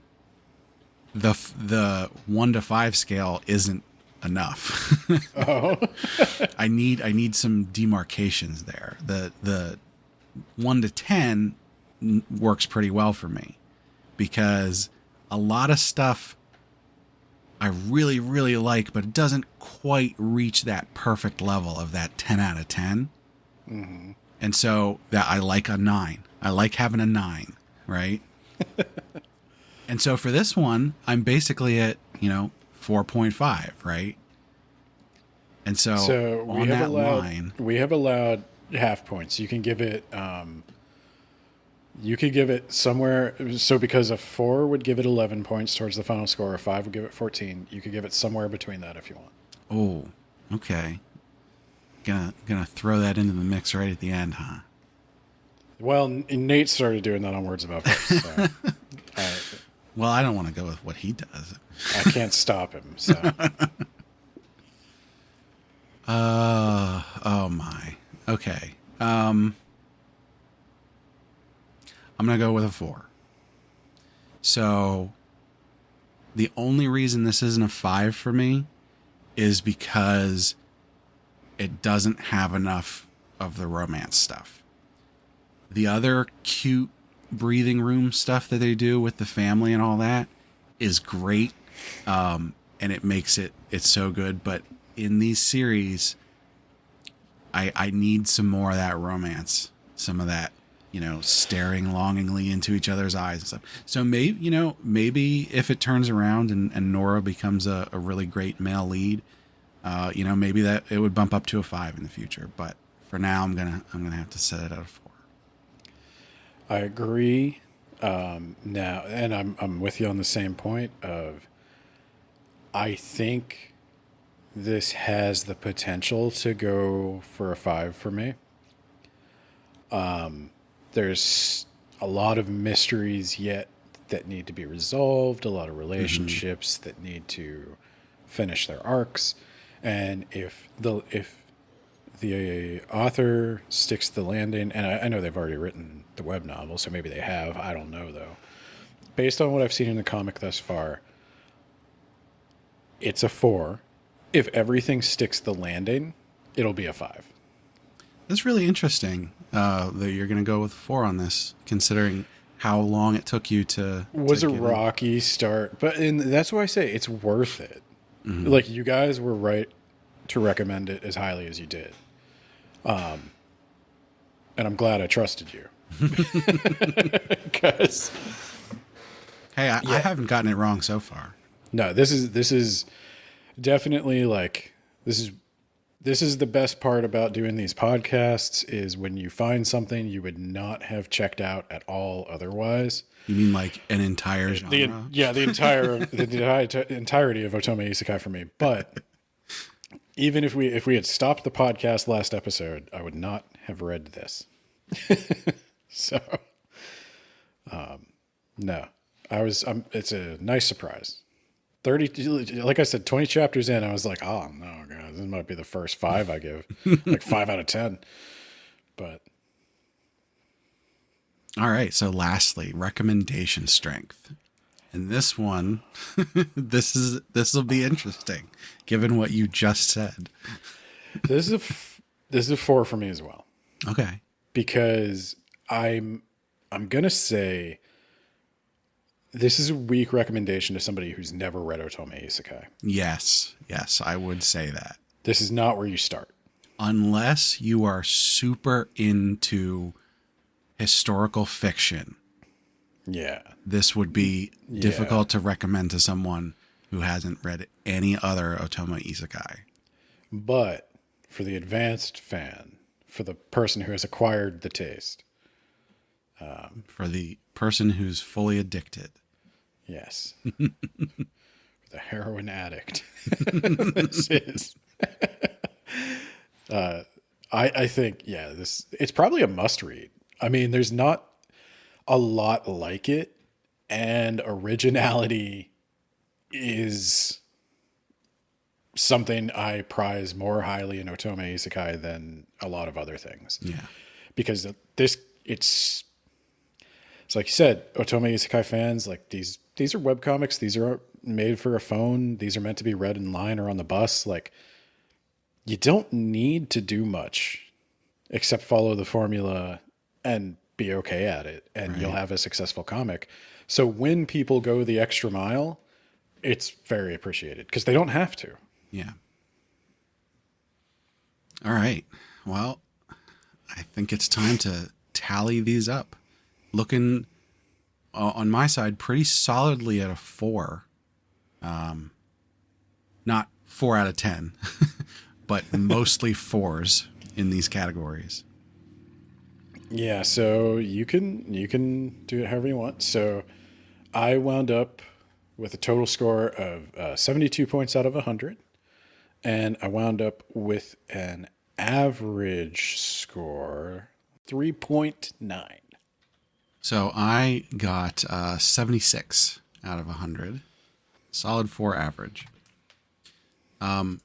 1 to 5 scale isn't enough. Oh. I need some demarcations there. The 1 to 10 works pretty well for me because a lot of stuff I really, really like, but it doesn't quite reach that perfect level of that 10 out of 10. Mm-hmm. And so that I like a 9. I like having a 9, right? And so for this one, I'm basically at, 4.5, right? And so we on have that allowed line, we have allowed half points. You can give it you could give it somewhere. So because a 4 would give it 11 points towards the final score, a 5 would give it 14. You could give it somewhere between that if you want. oh, okay. Gonna throw that into the mix right at the end, huh? Well, Nate started doing that on Words About Books. So Well, I don't want to go with what he does. I can't stop him. So oh my. Okay. I'm gonna go with a 4. So the only reason this isn't a 5 for me is because it doesn't have enough of the romance stuff. The other cute breathing room stuff that they do with the family and all that is great. And it makes it's so good. But in these series, I need some more of that romance, some of that, staring longingly into each other's eyes and stuff. So maybe if it turns around and Nora becomes a really great male lead, maybe that it would bump up to a 5 in the future. But for now, I'm gonna have to set it at a 4. I agree. Now, and I'm with you on the same point of, I think this has the potential to go for a 5 for me. There's a lot of mysteries yet that need to be resolved, a lot of relationships that need to finish their arcs, and if the author sticks to the landing, and I know they've already written the web novel, so maybe they have. I don't know, though. Based on what I've seen in the comic thus far, it's a 4. If everything sticks to the landing, it'll be a 5. That's really interesting that you're going to go with 4 on this, considering how long it took you to... Was a rocky start, but that's why I say it's worth it. Mm-hmm. Like, you guys were right to recommend it as highly as you did. And I'm glad I trusted you. Because... Hey, I haven't gotten it wrong so far. No, this is definitely like, this is the best part about doing these podcasts, is when you find something you would not have checked out at all otherwise. You mean like an entire genre? The entirety of Otome Isekai for me. But even if we had stopped the podcast last episode, I would not have read this. So, no, it's a nice surprise. 30, like I said, 20 chapters in, I was like, oh no, God, this might be the first 5 I give, like 5 out of 10. But all right. So lastly, recommendation strength. And this one, this will be interesting given what you just said. This is a 4 for me as well. Okay. Because I'm going to say this is a weak recommendation to somebody who's never read Otome Isekai. Yes, I would say that. This is not where you start. Unless you are super into historical fiction. Yeah. This would be difficult to recommend to someone who hasn't read any other Otome Isekai. But for the advanced fan, for the person who has acquired the taste. For the person who's fully addicted. Yes. The heroin addict. This is. I think, it's probably a must read. I mean, there's not a lot like it, and originality is something I prize more highly in Otome Isekai than a lot of other things. Yeah. Because it's like you said, Otome Isekai fans, like these are webcomics. These are made for a phone. These are meant to be read in line or on the bus. Like, you don't need to do much except follow the formula and be okay at it, and you'll have a successful comic. So when people go the extra mile, it's very appreciated because they don't have to. Yeah. All right. Well, I think it's time to tally these up. Looking on my side pretty solidly at a 4. Not 4 out of 10, but mostly 4s in these categories. Yeah, so you can do it however you want. So I wound up with a total score of 72 points out of 100, and I wound up with an average score 3.9. So I got 76 out of 100. Solid 4 average. Now,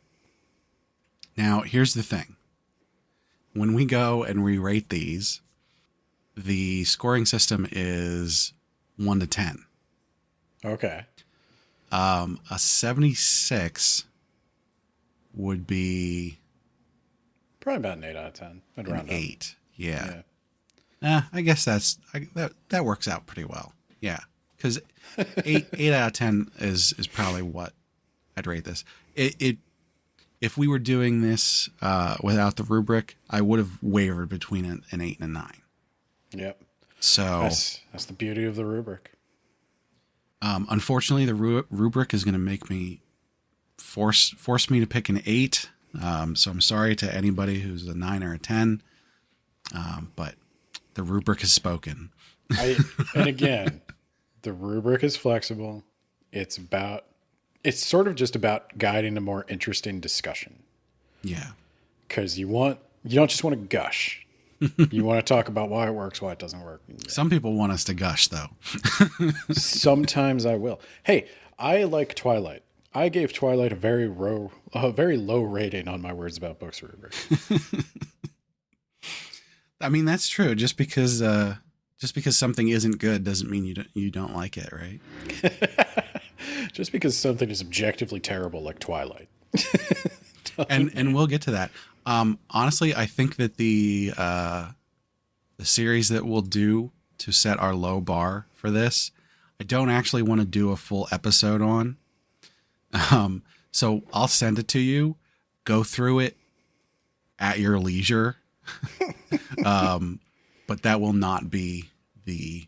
here's the thing. When we go and we rate these, the scoring system is 1 to 10. Okay. A 76 would be Probably about an 8 out of 10. I'd an round up. 8. Yeah. Yeah. I guess that works out pretty well. Yeah. Because 8 out of 10 is probably what I'd rate this. If we were doing this without the rubric, I would have wavered between an 8 and a 9. Yep. So That's the beauty of the rubric. unfortunately, the rubric is going to make me force me to pick an 8. So I'm sorry to anybody who's a 9 or a 10. But the rubric has spoken. And again, the rubric is flexible. It's sort of just about guiding a more interesting discussion. Yeah. Because you don't just want to gush. You want to talk about why it works, why it doesn't work. Yeah. Some people want us to gush, though. Sometimes I will. Hey, I like Twilight. I gave Twilight a very low rating on my Words About Books rubric. I mean, that's true. Just because something isn't good doesn't mean you don't like it, right? Just because something is objectively terrible, like Twilight. and we'll get to that. Honestly, I think that the series that we'll do to set our low bar for this, I don't actually want to do a full episode on. So I'll send it to you. Go through it at your leisure. But that will not be the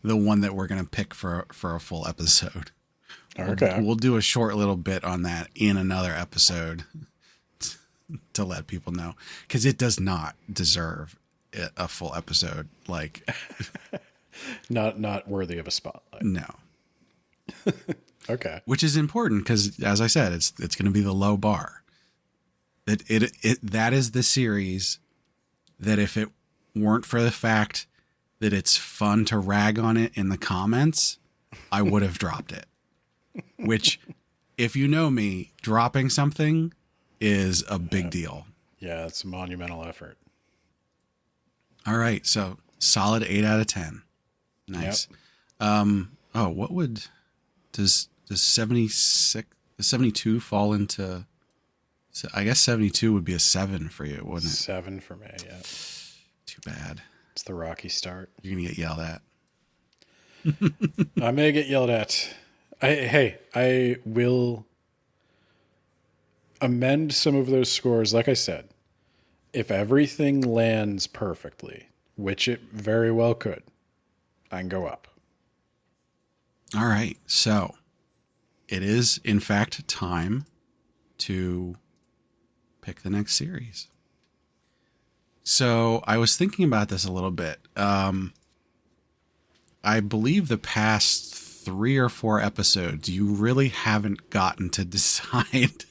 the one that we're going to pick for a full episode. Okay. We'll do a short little bit on that in another episode to let people know, because it does not deserve a full episode. Like, not worthy of a spotlight. no. Okay. Which is important because, as I said, it's going to be the low bar. That is the series that if it weren't for the fact that it's fun to rag on it in the comments, I would have dropped it. Which, if you know me, dropping something is a big deal. Yeah, it's a monumental effort. All right, so solid 8 out of 10. Nice. Yep. What would does 72 fall into? So I guess 72 would be a 7 for you, wouldn't it? 7 for me. Yeah. Too bad. It's the rocky start. You're gonna get yelled at. I may get yelled at. I will amend some of those scores. Like I said, if everything lands perfectly, which it very well could, I can go up. All right, so it is in fact time to pick the next series. So I was thinking about this a little bit. I believe the past 3 or 4 episodes, you really haven't gotten to decide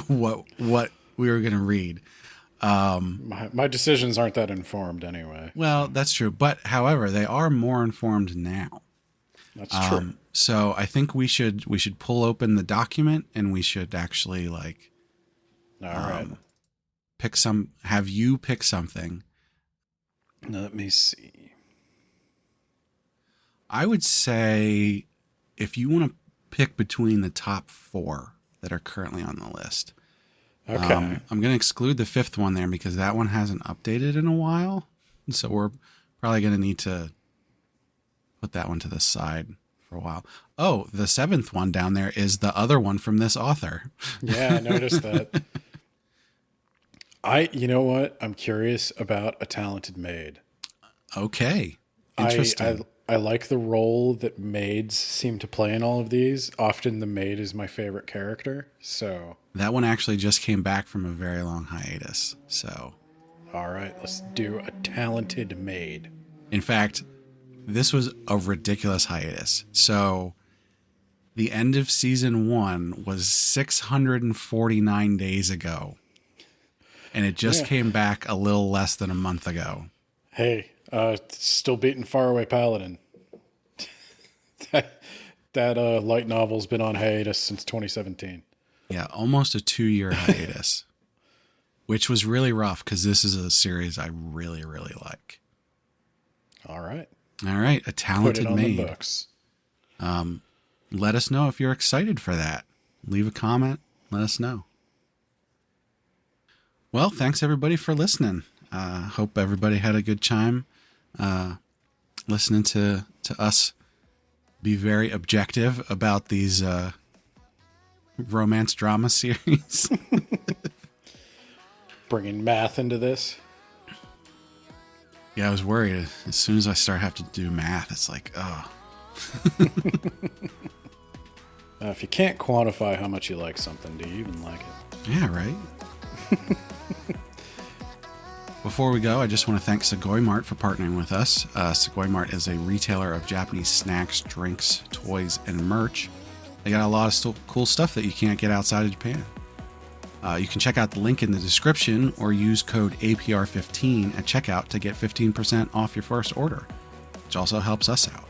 what we were going to read. My decisions aren't that informed anyway. Well, that's true. But however, they are more informed now. That's true. So I think we should pull open the document and we should actually All right. have you pick something. Let me see. I would say if you want to pick between the top 4 that are currently on the list. Okay. I'm going to exclude the 5th one there because that one hasn't updated in a while. So we're probably going to need to put that one to the side for a while. Oh, the 7th one down there is the other one from this author. Yeah, I noticed that. You know what? I'm curious about A Talented Maid. Okay. Interesting. I like the role that maids seem to play in all of these. Often the maid is my favorite character. So that one actually just came back from a very long hiatus. So, all right, let's do A Talented Maid. In fact, this was a ridiculous hiatus. So the end of season 1 was 649 days ago. And it just came back a little less than a month ago. Hey, still beating Faraway Paladin. that light novel's been on hiatus since 2017. Yeah, almost a 2-year hiatus, which was really rough because this is a series I really, really like. All right. A Talented Maid. Put it on the books. Let us know if you're excited for that. Leave a comment. Let us know. Well, thanks everybody for listening. Hope everybody had a good time listening to us be very objective about these romance drama series. Bringing math into this. Yeah, I was worried. As soon as I start having to do math, it's like, oh. If you can't quantify how much you like something, do you even like it? Yeah, right? Before we go, I just want to thank Sugoi Mart for partnering with us. Sugoi Mart is a retailer of Japanese snacks, drinks, toys, and merch. They got a lot of cool stuff that you can't get outside of Japan. You can check out the link in the description or use code APR15 at checkout to get 15% off your first order, which also helps us out.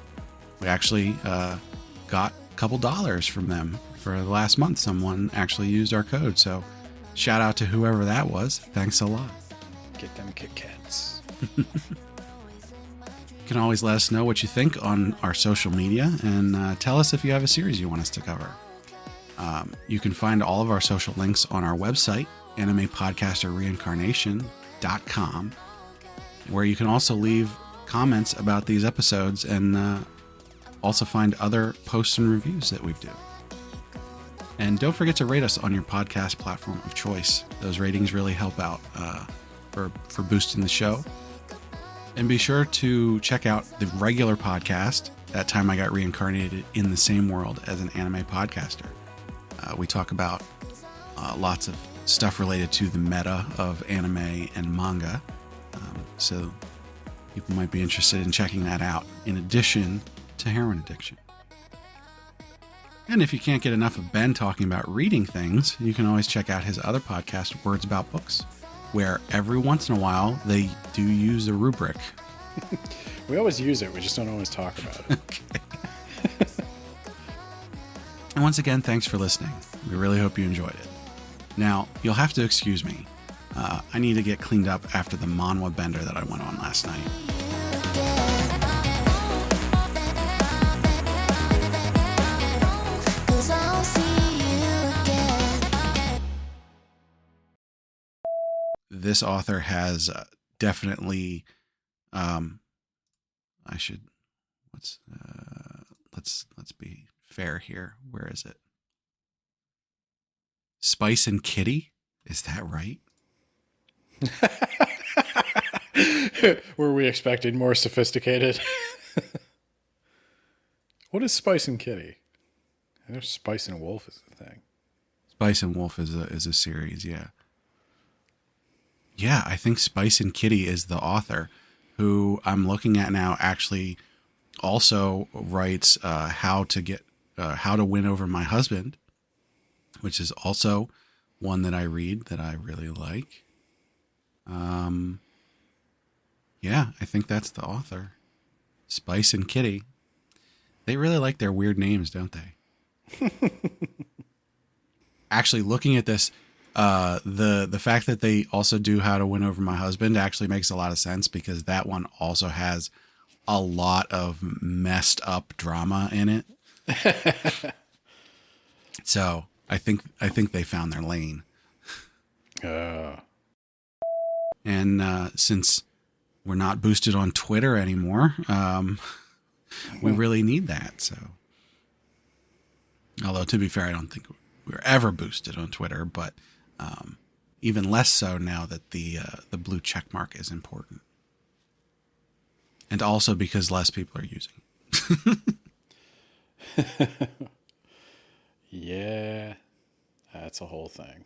We actually got a couple dollars from them for the last month. Someone actually used our code, so shout out to whoever that was. Thanks a lot. Get them Kit Kats. You can always let us know what you think on our social media and tell us if you have a series you want us to cover. You can find all of our social links on our website, animepodcasterreincarnation.com, where you can also leave comments about these episodes and also find other posts and reviews that we do. And don't forget to rate us on your podcast platform of choice. Those ratings really help out for boosting the show. And be sure to check out the regular podcast, That Time I Got Reincarnated in the Same World as an Anime Podcaster. We talk about lots of stuff related to the meta of anime and manga. So people might be interested in checking that out in addition to heroin addiction. And if you can't get enough of Ben talking about reading things, you can always check out his other podcast, Words About Books, where every once in a while they do use a rubric. We always use it. We just don't always talk about it. Okay. And once again, thanks for listening. We really hope you enjoyed it. Now, you'll have to excuse me. I need to get cleaned up after the manhwa bender that I went on last night. This author has definitely, let's be fair here. Where is it? Spice and Kitty? Is that right? Were we expecting more sophisticated? What is Spice and Kitty? I know Spice and Wolf is the thing. Spice and Wolf is a series, yeah. Yeah, I think Spice and Kitty is the author, who I'm looking at now actually also writes How to Win Over My Husband, which is also one that I read that I really like. Yeah, I think that's the author. Spice and Kitty. They really like their weird names, don't they? Actually, looking at this, the fact that they also do How to Win Over My Husband actually makes a lot of sense, because that one also has a lot of messed up drama in it. So I think they found their lane. And since we're not boosted on Twitter anymore, we really need that. So, although to be fair, I don't think we were ever boosted on Twitter, but even less so now that the blue check mark is important, and also because less people are using it. Yeah, that's a whole thing.